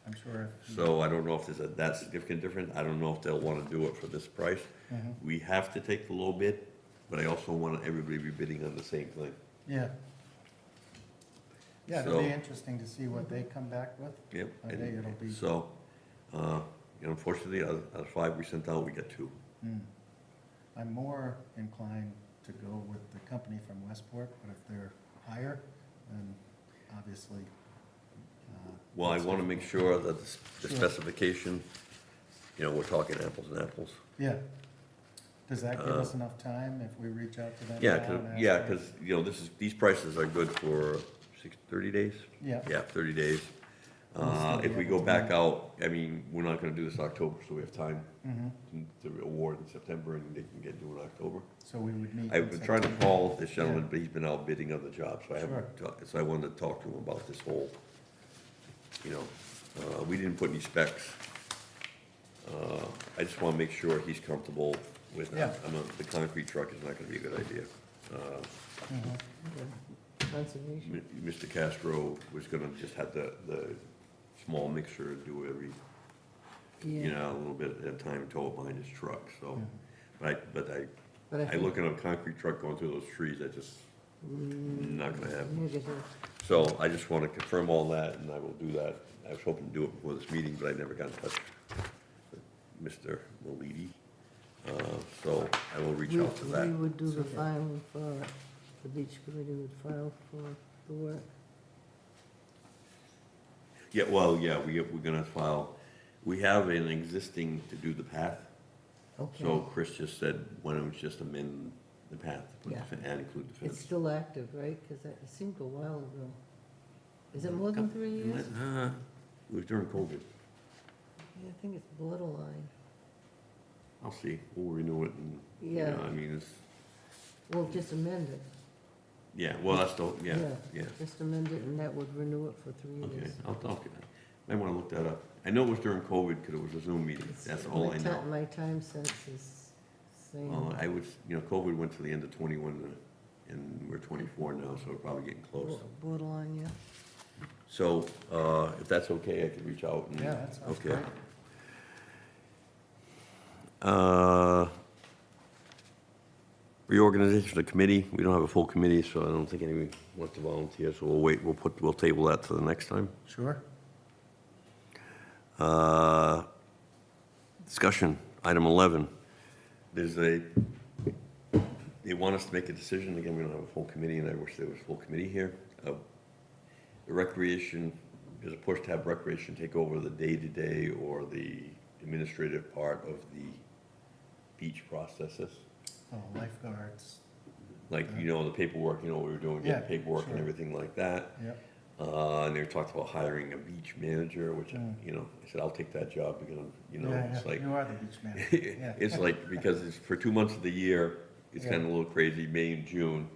I'm sure. So I don't know if there's that significant difference. I don't know if they'll want to do it for this price. We have to take the low bid, but I also want everybody to be bidding on the same thing. Yeah. Yeah, it'll be So- interesting to see what they come back with. Yep. I think it'll be. So, unfortunately, out of 5 we sent out, we got 2. I'm more inclined to go with the company from Westport, but if they're higher, then obviously. Well, I that's want to make difficult. sure that the Sure. specification, we're talking apples and apples. Yeah. Does that give us enough time if we reach out to them? Yeah, now and ask yeah, them? because, these prices are good for 30 days? Yeah. Yeah, 30 days. We'll still be If we able go to back make- out, I mean, we're not gonna do this October, so we have time Mhm. to award in September, and they can get due in October. So we would meet. I've in been trying to September. call this gentleman, but he's been out bidding other jobs, so I haven't, Sure. so I wanted to talk to him about this whole, we didn't put any specs. I just wanna make sure he's comfortable with, Yeah. the concrete truck is not gonna be a good idea. Conservation. Mr. Castro was gonna just have the small mixer do every, Yeah. a little bit at a time, tow it behind his truck, so. But But I I think- look at a concrete truck going through those trees, that just, not gonna happen. Negative. So I just wanna confirm all that, and I will do that. I was hoping to do it before this meeting, but I never got in touch with Mr. Malidi. So I will reach out to We that. would do the filing for it. The beach committee would file for the work. Yeah, well, yeah, we're gonna file, we have an existing to do the path. Okay. So Chris just said, why don't we just amend the path, to put Yeah. and include the It's fence? still active, right? Because it seemed a while ago. Is it more than 3 years? It was during COVID. Yeah, I think it's borderline. I'll see, we'll renew it and, Yeah. I mean, it's, Well, just amend it. yeah, well, that's the, yeah. Just amend it, and that would renew it for 3 Okay, years. I'll, I wanna look that up. I know it was during COVID, because it was a Zoom meeting, It's- that's all I my ti- know. My time sense is saying. I was, COVID went to the end of 21, and we're 24 now, so we're probably getting close. Borderline, yeah. So, if that's okay, I could reach out and. Yeah, that sounds Okay. great. Reorganization of the committee, we don't have a full committee, so I don't think anyone wants to volunteer, so we'll wait, we'll table that to the next time. Sure. Discussion, item 11. They want us to make a decision, again, we don't have a full committee, and I wish there was a full committee here. The recreation, there's a push to have recreation take over the day-to-day or the administrative part of the beach processes. Oh, lifeguards, Like, the paperwork, we were doing, Yeah, getting paperwork and sure. everything like that. yep, And they talked about hiring a beach manager, which, Mm. I said, I'll take that job because, yeah, it's yeah, like, you are the beach manager, yeah. it's like, because it's for 2 months of the year, it's Yeah. kind of a little crazy, May and June,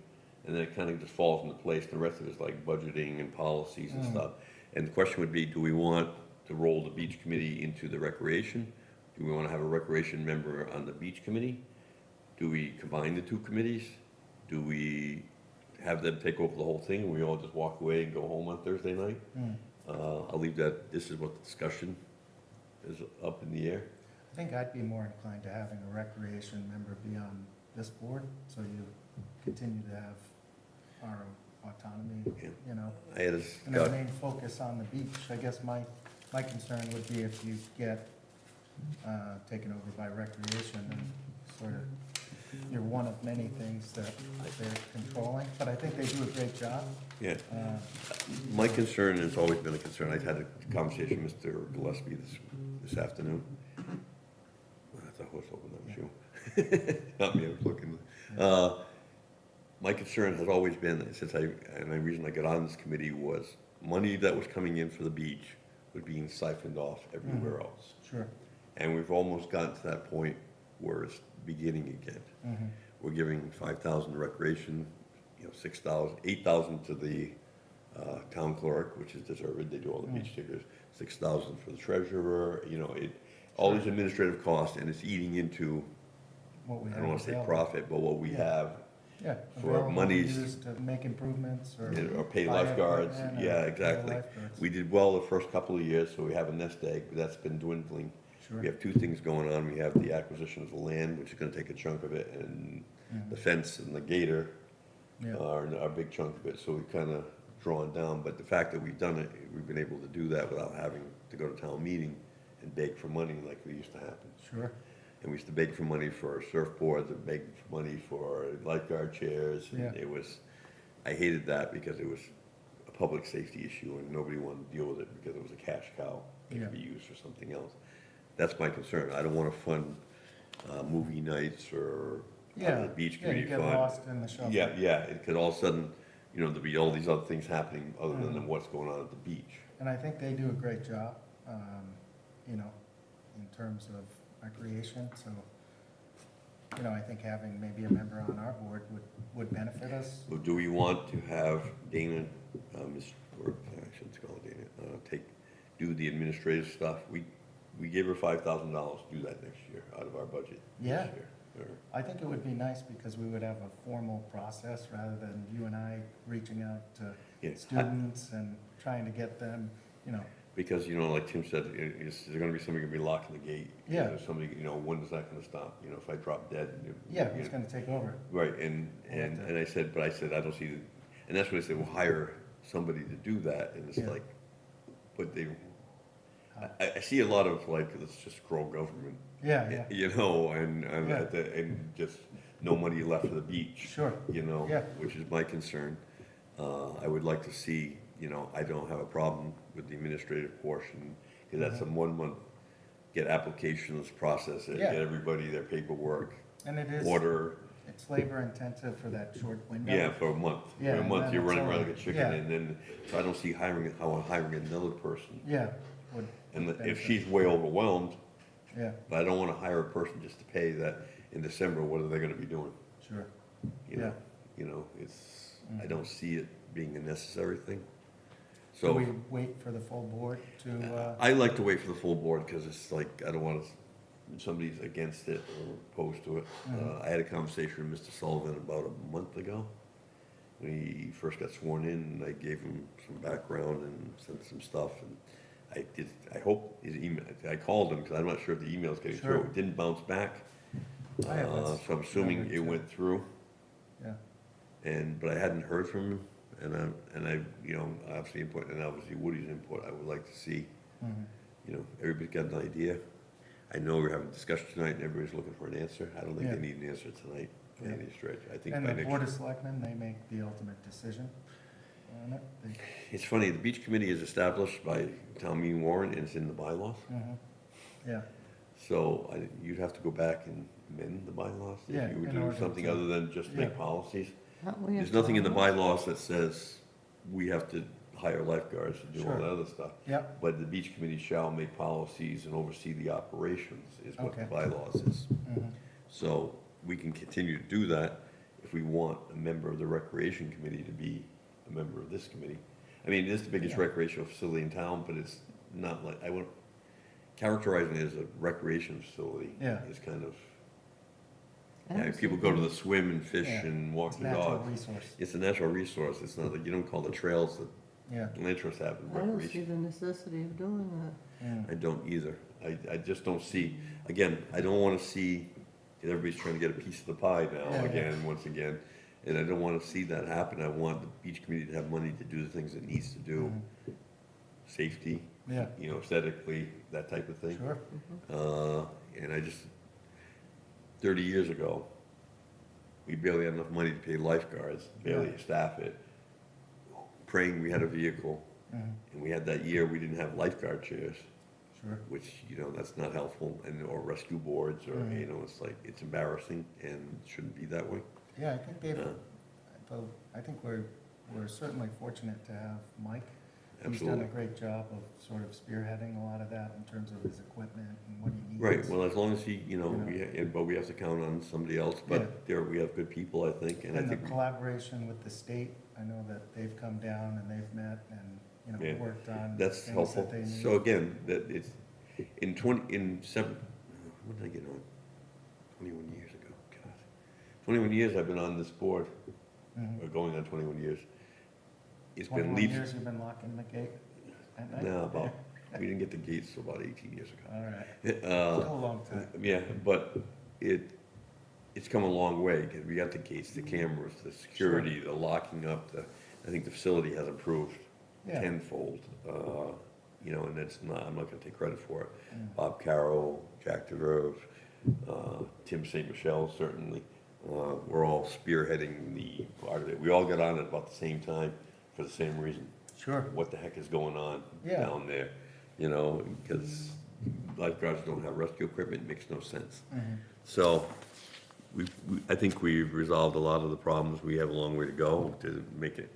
and then it kind of just falls into place. The rest of it's like budgeting and policies and Mm. stuff. And the question would be, do we want to roll the beach committee into the recreation? Do we want to have a recreation member on the beach committee? Do we combine the two committees? Do we have them take over the whole thing, and we all just walk away and go home on Thursday night? Mm. I'll leave that, this is what the discussion is up in the air. I think I'd be more inclined to having a recreation member be on this board, so you continue to have our autonomy, Yeah. you know, I had a and discussion. our main focus on the beach. I guess my my concern would be if you get taken over by recreation and sort of, you're one of many things that they're controlling, but I think they do a great job. Yeah. Uh, My concern has always been a concern. I had a conversation with Mr. Gillespie this afternoon. I thought I was hoping that was you. Not me, I was looking. My concern has always been, and the reason I got on this committee was money that was coming in for the beach was being siphoned off everywhere else. Sure. And we've almost gotten to that point where it's beginning again. Mhm. We're giving 5,000 to recreation, 6,000, 8,000 to the town clerk, which is deserved, they do all the beach stickers, 6,000 for the treasurer, all these administrative costs, and it's eating into, What we I have don't wanna say available. profit, but what we have, Yeah. for available to monies- use to make improvements or. or pay buy lifeguards, equipment or yeah, pay exactly. lifeguards. We did well the first couple of years, so we have a nest egg, but that's been dwindling. Sure. We have two things going on, we have the acquisition of the land, which is gonna take a chunk of it, and the fence and the gator Yeah. are a big chunk of it, so we've kinda drawn down, but the fact that we've done it, we've been able to do that without having to go to town meeting and beg for money like we used to happen. Sure. And we used to beg for money for surfboards, and beg for money for lifeguard chairs, and Yeah. it was, I hated that because it was a public safety issue and nobody wanted to deal with it because it was a cash cow. It Yeah. could be used for something else. That's my concern. I don't wanna fund, movie nights or Yeah. the beach Yeah, committee you get fund. lost in the shuffle. Yeah, it could all of a sudden, there'll be all these other things happening other than what's going on at the beach. And I think they do a great job, in terms of recreation, so, I think having maybe a member on our board would benefit us. So do we want to have Dana, or I shouldn't call her Dana, do the administrative stuff? We gave her $5,000 to do that next year out of our budget this Yeah. year. Or- I think it would be nice because we would have a formal process rather than you and I reaching out to Yeah. students and trying to get them, Because, like Tim said, is there gonna be somebody gonna be locking the gate? Yeah. Is somebody, when is that gonna stop? If I drop dead? yeah, who's gonna take over? Right, and I said, I don't see, and that's when I said, well, hire somebody to do that, and it's Yeah. like, but I see a lot of like, let's just grow government. Yeah, yeah, And just no money left for the beach. sure. Yeah. Which is my concern. I would like to see, I don't have a problem with the administrative portion, because that's a 1 month, get applications, process it, Yeah. get everybody their paperwork, And it is, order, it's labor intensive for that short window. yeah, for a month. Yeah, For a and month, then you're it's running around over. like a chicken, Yeah. and then, so I don't see hiring another person. Yeah. would And if benefit. she's way overwhelmed, Yeah, but I don't wanna hire a person just to pay that in December, what are they gonna be doing? sure. You know, Yeah. I don't see it being a necessary thing. So So, we wait for the full board to, I like to wait for the full board, cause it's like, I don't want somebody's against it or opposed to it. I had a conversation with Mr. Sullivan about a month ago, when he first got sworn in, and I gave him some background and sent some stuff, and I hope his email, I called him, cause I'm not sure if the email's getting through, Sure. it didn't bounce back. I have this So I'm assuming number it too. went through. yeah, But I hadn't heard from him, and I, obviously input, and obviously Woody's input, I would like to see, mhm. Everybody's got an idea. I know we're having a discussion tonight, and everybody's looking for an answer. I don't think Yeah. they need an answer tonight, by Yeah. any stretch. I think And by the next. board of selectmen, they make the ultimate decision on it. It's funny, the beach committee is established by town meeting warrant, and it's in the bylaws. Yeah, So you'd have to go back and amend the bylaws Yeah, if you would in do order something to- other than just make yeah. policies. Aren't we There's at nothing in the 12? bylaws that says we have to hire lifeguards to do all Sure. that other stuff. yeah, But the beach committee shall make policies and oversee the operations, is what the Okay. bylaws is. mhm. So we can continue to do that if we want a member of the recreation committee to be a member of this committee. I mean, it is the biggest Yeah. recreational facility in town, but it's not like, I wouldn't, characterizing it as a recreation facility Yeah. is kind of, I yeah, don't people see go to the- the swim and fish Yeah. and walk It's a the natural dog. resource, It's a natural resource, it's not like, you don't call the trails that yeah. land trusts have in I don't see recreation. the necessity of doing that. Mm. I don't either. I just don't see, again, I don't wanna see, everybody's trying to get a piece of the pie now, Yeah, yeah. again, once again. And I don't wanna see that happen. I want the beach committee to have money to do the things it needs to do. Mhm. Safety, Yeah. you know, aesthetically, that type of thing. Sure. And I just, 30 years ago, we barely had enough money to pay lifeguards, barely Yeah. staff it. Praying we had a vehicle, Mhm. and we had that year, we didn't have lifeguard chairs, Sure. which, you know, that's not helpful, and, or rescue boards, or, Mhm. you know, it's like, it's embarrassing and shouldn't be that way. Yeah, I think Dave, Yeah. though, I think we're certainly fortunate to have Mike. He's done Absolutely. a great job of sort of spearheading a lot of that in terms of his equipment and what he needs. Right, well, as long as he, you know, You know. but we have to count on somebody else, Yeah. but there, we have good people, I think, and I And the think, collaboration with the state, I know that they've come down and they've met and, you know, Yeah. worked on that's things helpful. that they need. So again, that it's, in 7, when did I get on? 21 years ago, God. 21 years I've been on this board, Mhm. or going on 21 years. It's been 21 leaps, years you've been locking the gate at night? no, about, we didn't get the gates till about 18 years ago. All right, Uh, still a long time. Yeah, but it's come a long way, because we got the gates, the cameras, the security, the locking up, I think the facility has improved Yeah. tenfold. You know, and it's not, I'm not gonna take credit for it. Mm. Bob Carroll, Jack DeVerve, Tim St. Michel, certainly. We're all spearheading the part of it. We all got on at about the same time for the same reason. Sure. What the heck is going on Yeah. down there? You know, because lifeguards don't have rescue equipment, it makes no sense. Mhm. So, I think we've resolved a lot of the problems. We have a long way to go to make it.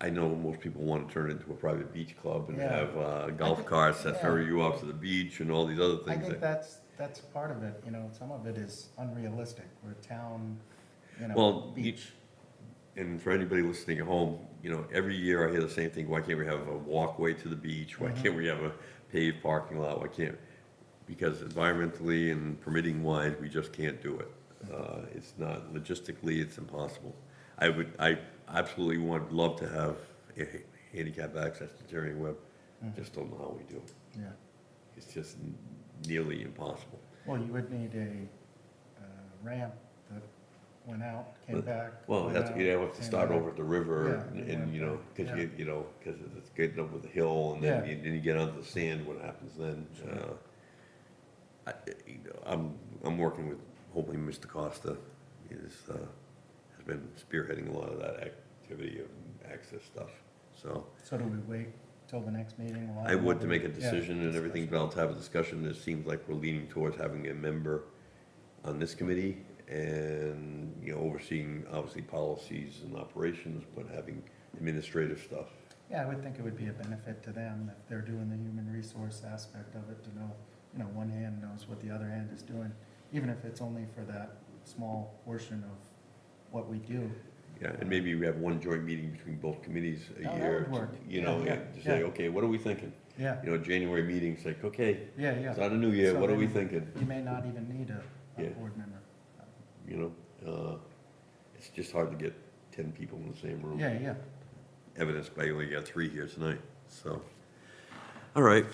I know most people want to turn it into a private beach club and Yeah. have I golf think- carts that yeah. ferry you out to the beach and all these other I things. think that- that's part of it, you know, some of it is unrealistic. We're a town, you Well, know, beach. And for anybody listening at home, you know, every year I hear the same thing, why can't we have a walkway to the beach? Why can't we have a paved parking lot? Why can't? Because environmentally and permitting wise, we just can't do it. It's not, logistically, it's impossible. I absolutely love to have handicap access to Jerry Webb, just don't know how we do it. Yeah. It's just nearly impossible. Well, you would need a ramp that went out, came back. Well, went that's, out, you have to came start back. over at the river Yeah, and, you know, because yeah. you know, because it's getting up with the hill and then Yeah. then you get onto the sand, what happens then? I'm working with, hopefully Mr. Costa has been spearheading a lot of that activity of access stuff, so. So do we wait till the next meeting? We'll I have would to another- make a yeah, decision and everything, but I'll have a discussion. It seems like we're leaning towards having a member on this committee and, you know, overseeing obviously policies and operations, but having administrative stuff. Yeah, I would think it would be a benefit to them if they're doing the human resource aspect of it, to know, you know, one hand knows what the other hand is doing, even if it's only for that small portion of what we do. Yeah, and maybe we have one joint meeting between both committees a Oh, that year. would work. You know, Yeah, to say, yeah. okay, what are we thinking? Yeah, You know, January meeting's like, okay, yeah, yeah. it's not a new year, So what are we then thinking? You may not even need a Yeah. board member. You know, it's just hard to get 10 people in the same room. Yeah, yeah. Evidenced by only got 3 here tonight, so. All right.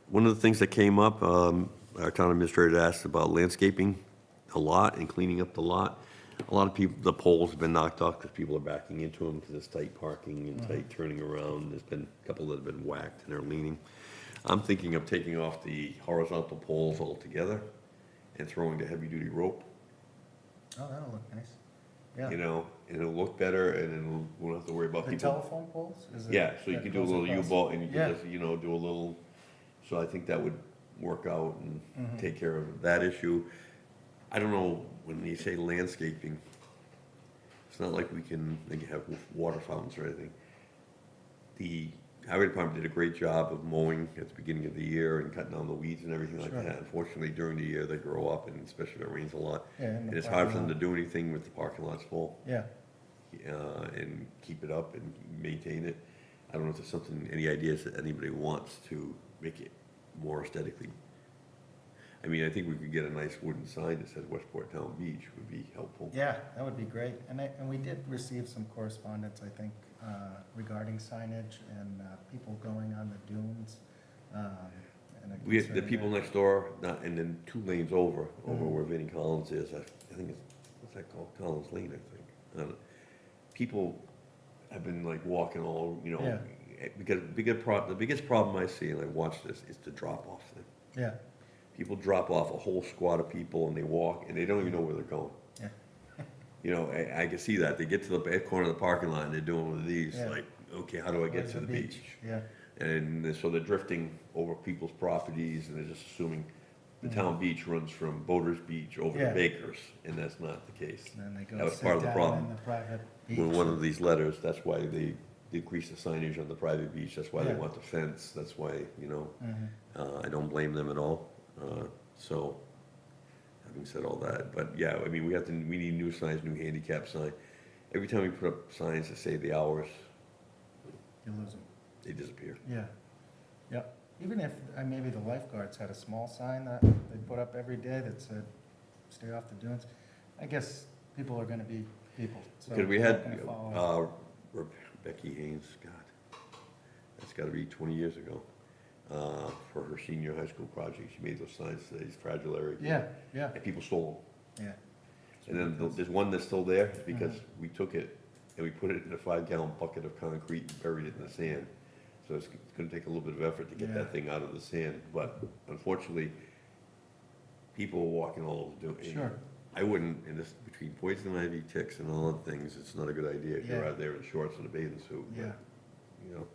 One of the things that came up, our town administrator asked about landscaping the lot and cleaning up the lot. A lot of people, the poles have been knocked off because people are backing into them because it's tight parking and tight turning around. There's been a couple that have been whacked and they're leaning. I'm thinking of taking off the horizontal poles altogether and throwing the heavy-duty rope, Oh, that'll look nice. you Yeah. know, and it'll look better and then we won't have to worry about The people. telephone poles? Is it- Yeah, so you that can do a goes little across? U-bolt and you Yeah. can just, you know, do a little, so I think that would work out and Mhm. take care of that issue. I don't know, when you say landscaping, it's not like we can, like, have water fountains or anything. The highway department did a great job of mowing at the beginning of the year and cutting down the weeds and everything like Sure. that. Unfortunately, during the year, they grow up and especially if it rains a lot. Yeah, in the And it's hard for them to parking do anything with the parking lots full. Yeah. And keep it up and maintain it. I don't know if there's something, any ideas that anybody wants to make it more aesthetically. I mean, I think we could get a nice wooden sign that says Westport Town Beach would be helpful. Yeah, that would be great. And we did receive some correspondence, I think, regarding signage and people going on the dunes. And a We had the concern people there. next door, and then 2 lanes over Mhm. where Vinnie Collins is, I think it's, what's that called, Collins Lane, I think. People have been like walking all, you know, Yeah. because the biggest problem I see, and I watch this, is the drop-off thing. Yeah, People drop off a whole squad of people and they walk, and they don't even know where they're going. yeah, You know, I can see that. They get to the back corner of the parking lot and they're doing one of these, Yeah. like, okay, how do I get Where's to the beach? Yeah, And so they're drifting over people's properties and they're just assuming the town beach runs from Boaters Beach over to Mm-hmm. Yeah. Bakers, and that's not the case. and then they That go was sit part of the down problem. in the private beach. With one of these letters, that's why they increased the signage on the private beach, that's why they Yeah. want the fence, that's why, you know, Mhm. I don't blame them at all. So, having said all that, but yeah, I mean, we need new signs, new handicap sign. Every time we put up signs that say the hours, You lose them. they disappear. Yeah, yeah. Even if, maybe the lifeguards had a small sign that they put up every day that said, stay off the dunes. I guess people are gonna be people, so. Because we they're had, not gonna follow. Becky Haynes, God, that's gotta be 20 years ago, for her senior high school project, she made those signs, that says fragile area. Yeah, yeah, And people stole them. yeah. And then there's one that's still there, because we took it and we put it in a 5-gallon bucket of concrete and buried it in the sand. So it's gonna take a little bit of effort to get Yeah. that thing out of the sand, but unfortunately, people are walking all over the. Sure. I wouldn't, in this, between poison ivy, ticks and all other things, it's not a good idea if you're Yeah. out there in shorts and a bathing suit. but, Yeah. You know,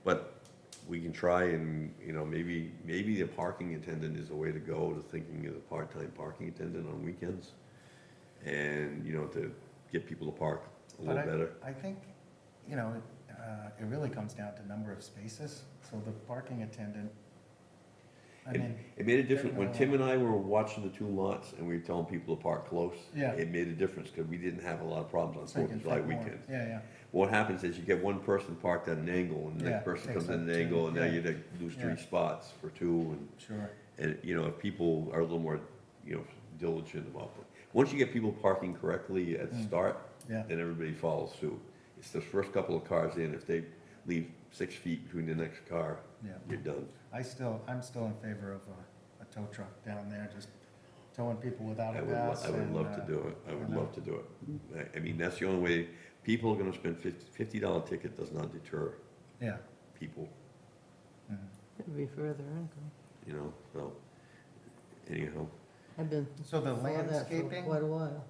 but we can try and, you know, maybe the parking attendant is the way to go, to thinking of a part-time parking attendant on weekends. And, you know, to get people to park a But little better. I think, you know, it really comes down to number of spaces, so the parking attendant, I It, mean, it made a difference, when they're Tim and I were watching the two lots and we were telling people to park close. Yeah. It made a difference, because we didn't have a lot of problems on so you Fourth can of July fit more. weekend. Yeah, yeah, What happens is you get one person parked at an angle, and the Yeah, next person takes comes in up an two, angle, and now yeah. you lose Yeah. 3 spots for 2, sure, and, you know, if people are a little more, you know, diligent about it. Once you get people parking correctly at the start, yeah, then everybody follows suit. It's the first couple of cars in, if they leave 6 feet between the next car, yeah. you're done. I'm still in favor of a tow truck down there, just towing people without I a would, pass. I would and, love to do it, I would you know. love to do it. I mean, that's the only way, people are gonna spend $50 ticket does not deter Yeah. people, Mhm. It'd be further income. you know, so, anyhow. I've been So the for that for landscaping, quite a while.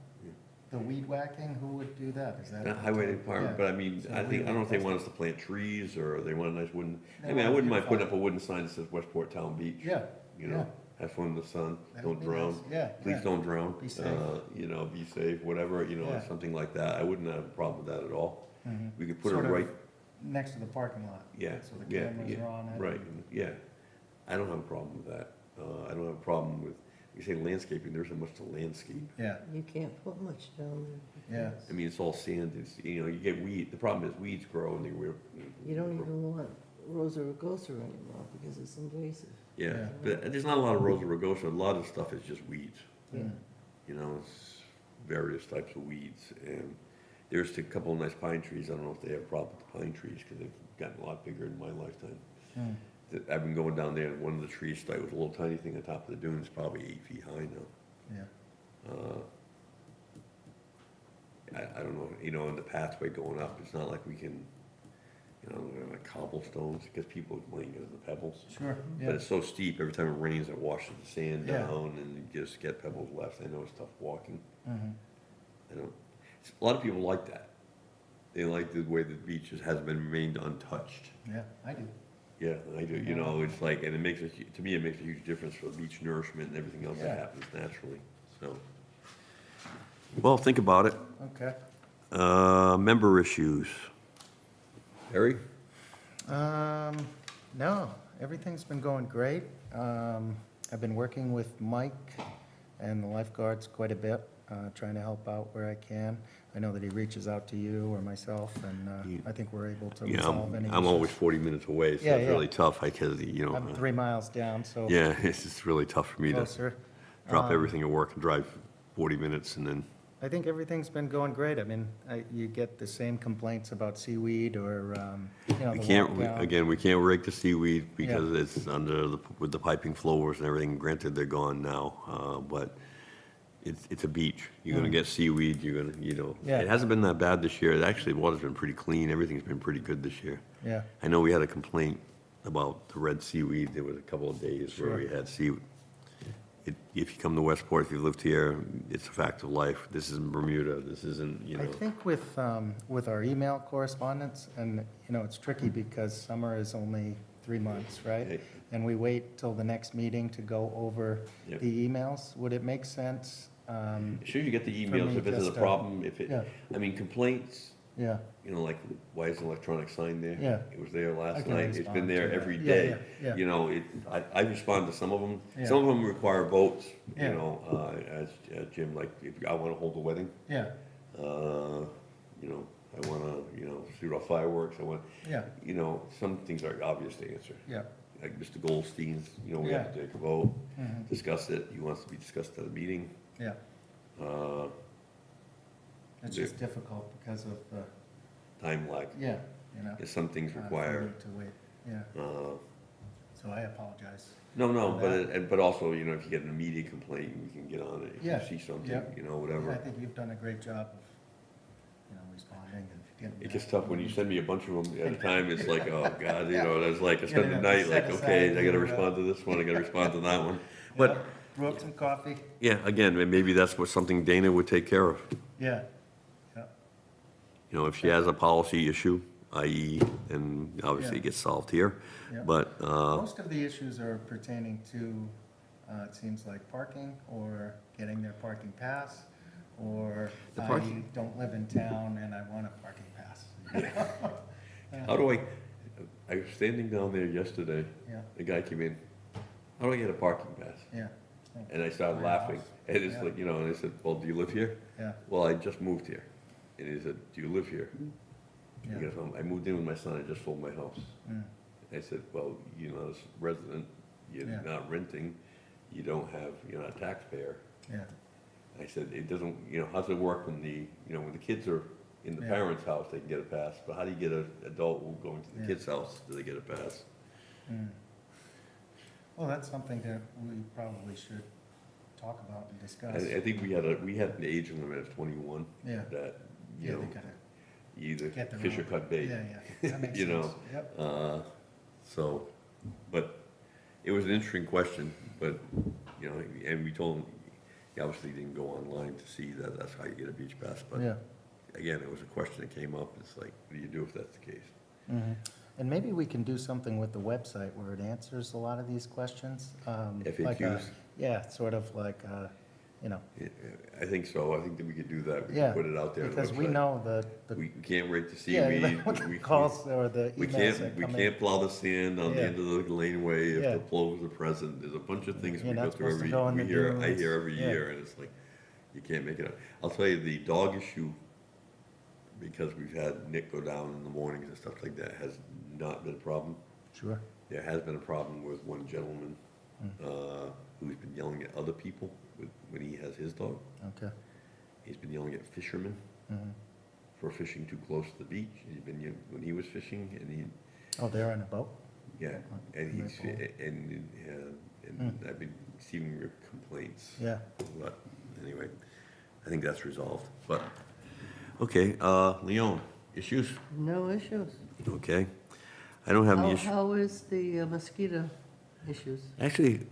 the weed whacking, who would do that? Is that? Not highway department, Yeah. but I mean, So I we don't know if they would- want us to plant trees, or they want a nice wooden, They I mean, I want wouldn't mind putting beautiful- up a wooden sign that says Westport Town Beach. Yeah, You know, have fun in the sun, that don't would be drown, nice. Yeah, please yeah. don't drown. Be safe. You know, be safe, whatever, you know, Yeah. something like that, I wouldn't have a problem with that at all. Mhm. We could put it Sort of right, Next to the parking lot. yeah, So the yeah, cameras yeah, are on it. right, yeah. I don't have a problem with that, I don't have a problem with, you say landscaping, there isn't much to landscape. Yeah, You can't put much down there. yeah. I mean, it's all sand, it's, you know, you get weed, the problem is weeds grow and they will. You don't even want Rosa rugosa anymore because it's invasive. Yeah, Yeah. but there's not a lot of Rosa rugosa, a lot of stuff is just weeds, Mm. you know, it's various types of weeds. And there's a couple of nice pine trees, I don't know if they have a problem with the pine trees, because they've gotten a lot bigger in my lifetime. Mm. I've been going down there, and one of the trees, it was a little tiny thing on top of the dunes, probably 8 feet high now. Yeah, I don't know, you know, in the pathway going up, it's not like we can, you know, like cobblestones, because people are laying it in the pebbles. sure, But yeah, it's so steep, every time it rains, it washes the sand Yeah. down, and you just get pebbles left. I know it's tough walking. mhm, I don't, a lot of people like that. They like the way the beach has been remained untouched. yeah, I do. Yeah, I do, you know, it's like, and it makes to me, it makes a huge difference for beach nourishment and everything else that Yeah. happens naturally, so. Well, think about it. Okay. Member issues. Harry? No, everything's been going great. I've been working with Mike and the lifeguards quite a bit, trying to help out where I can. I know that he reaches out to you or myself, and I think we're able to Yeah, resolve any I'm always issues. 40 minutes away, so Yeah, it's yeah. really tough, because, you know. I'm 3 miles down, so Yeah, it's just really tough for me to closer. drop everything at work and drive 40 minutes and then, I think everything's been going great. I mean, you get the same complaints about seaweed or, you know, we the can't, walk down. again, we can't rake the seaweed because it's under with the piping floors and everything. Granted, they're gone now, but it's a beach. You're gonna get seaweed, you're gonna, Yeah. it hasn't been that bad this year. Actually, the water's been pretty clean, everything's been pretty good this year. Yeah, I know we had a complaint about the red seaweed. There was a couple of days where we had seaweed. If you come to Westport, if you lived here, it's a fact of life. This isn't Bermuda, this isn't, I think with our email correspondence, and, it's tricky because summer is only 3 months, right? Right. And we wait till the next meeting to go over Yep. the emails. Would it make sense? Sure, you get the For emails me, if it's a just, problem, if it, yeah. I mean, complaints, Yeah, like, why is the electronic sign there? Yeah. It was there I last can night, it's respond been to there that. every Yeah, day. yeah, yeah. I respond to some of them, Yeah. some of them require votes, Yeah. as Jim, like, if I wanna hold a wedding, yeah, I wanna, shoot off fireworks, I want, yeah, some things are obvious to answer. yeah. Like Mr. Goldstein's, we Yeah. have to take a vote, Mhm. discuss it, he wants to be discussed at a meeting. Yeah, Uh, it's Yeah. just difficult because of the, time lag, yeah, some things for require, me to wait, yeah. So I apologize. no, for but, that. but also, if you get an immediate complaint, we can get on it, if Yeah, you see something, yeah. I whatever. think you've done a great job of, responding and getting. It gets back. tough when you send me a bunch of them at a time, it's like, oh, God, that's like, I spend Gotta the have night, to like, set okay, aside I gotta your, respond to this one, I gotta respond to that one. Yeah, But, brew up some coffee, yeah, again, maybe that's what something Dana would take care of. yeah, yeah, If she has a policy issue, i.e., and obviously Yeah. it gets solved here, yeah. but, Most of the issues are pertaining to, it seems like parking, or getting their parking pass, or The I parking- don't live in town and I want a parking pass. how do I was standing down there yesterday, Yeah, the guy came in, how do I get a parking pass? yeah, And I started My laughing, house. and it's Yeah. like, and I said, well, do you live here? yeah, Well, I just moved here. And he said, do you live here? He yeah. goes, I moved in with my son, I just sold my house. Mm, I said, well, you're not a resident, you're Yeah. not renting, you're not a taxpayer. yeah, I said, it doesn't, how's it work when when the kids are in the Yeah. parents' house, they can get a pass, but how do you get an adult who going to the Yeah. kid's house, do they get a pass? mm. Well, that's something that we probably should talk about and discuss. I think we had an age limit of 21. Yeah. That, Yeah, they gotta you either get their fish or own- cut bait. Yeah, yeah, that makes You know, sense, yep, So, but it was an interesting question, but, and we told him, he obviously didn't go online to see that that's how you get a beach pass, but yeah. again, it was a question that came up, it's like, what do you do if that's the case? Mhm. And maybe we can do something with the website where it answers a lot of these questions. Like a- FAQs? Yeah, sort of like, Yeah, I think so, I think that we could do that, we yeah. could put it out there on the Because we website. know the, We can't rate the yeah, seaweed. the calls or the We emails can't, that we come in. can't plow the sand on the Yeah. end of the laneway if Yeah. the plows are present. There's a bunch of things we You're go not through supposed to every, go in we the hear, I dunes. hear every Yeah. year, and it's like, you can't make it up. I'll tell you, the dog issue, because we've had Nick go down in the mornings and stuff like that, has not been a problem. Sure, There has been a problem with one gentleman, who's been yelling at other people when he has his dog. okay. He's been yelling at fishermen Mhm. for fishing too close to the beach. He's been, when he was fishing, and he, Oh, they're on a boat? yeah, and Very he's, cool. and I've been receiving your complaints. Yeah, But anyway, I think that's resolved, but, okay, Leon, issues? No issues. Okay. I don't have any issues. How is the mosquito issues? Actually,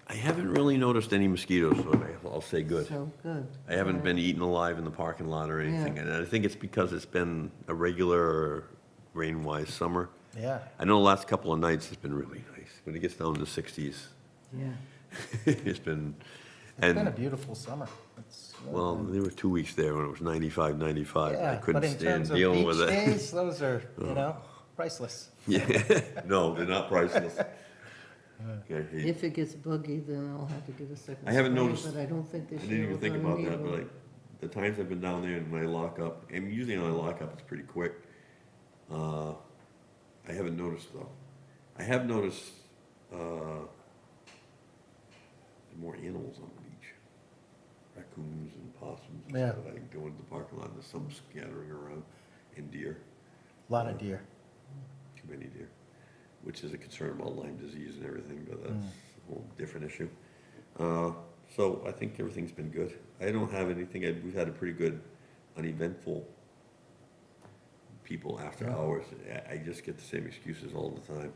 I haven't really noticed any mosquitoes, so I'll say good. So, good. I haven't been eaten alive in the parking lot or anything, Yeah. and I think it's because it's been a regular rain-wise summer. yeah, I know the last couple of nights it's been really nice. When it gets down to the 60s, Yeah. it's been, it's been a and, beautiful summer. It's really well, been- there were 2 weeks there when it was 95, 95. I couldn't stand But in terms dealing with of it. beach days, those are, priceless. Yeah, no, they're not priceless. Okay, If it gets buggy, then I'll have to get a second I haven't spray, noticed- But I don't think I this didn't year even we're think gonna about need that, but one. like, the times I've been down there and when I lock up, and usually when I lock up, it's pretty quick. I haven't noticed though. I have noticed, more animals on the beach. Raccoons and possums and Yeah. stuff. I go into the parking lot, there's some scattering around, and deer, A lot of deer. too many deer, which is a concern about Lyme disease and everything, but that's Mm. a whole different issue. So I think everything's been good. I don't have anything, we've had a pretty good, uneventful people after Yeah. hours. I just get the same excuses all the time.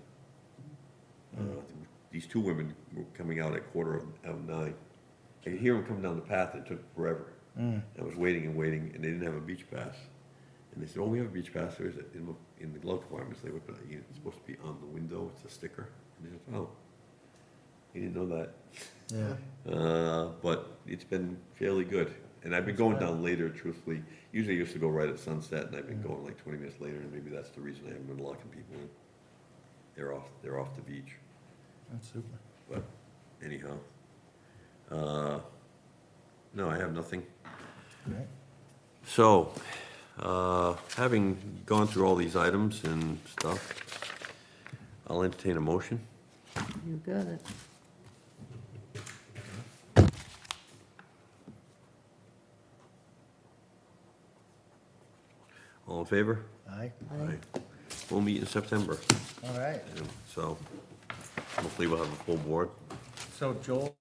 These two women were coming out at 8:45. I could hear them coming down the path, it took forever. I was waiting and waiting, and they didn't have a beach pass. And they said, oh, we have a beach pass, there's it in the glove compartment. So they went, but it's supposed to be on the window, it's a sticker. And they said, oh, you didn't know that. Yeah. But it's been fairly good. And I've been going down later, truthfully. Usually I used to go right at sunset, and I've been going like 20 minutes later, and maybe that's the reason I haven't been locking people in. They're off the beach. That's super. But anyhow, no, I have nothing. Right. So, having gone through all these items and stuff, I'll entertain a motion. You got it. All in favor? Aye, Aye. We'll meet in September, all right. and so hopefully we'll have a full board. So Joel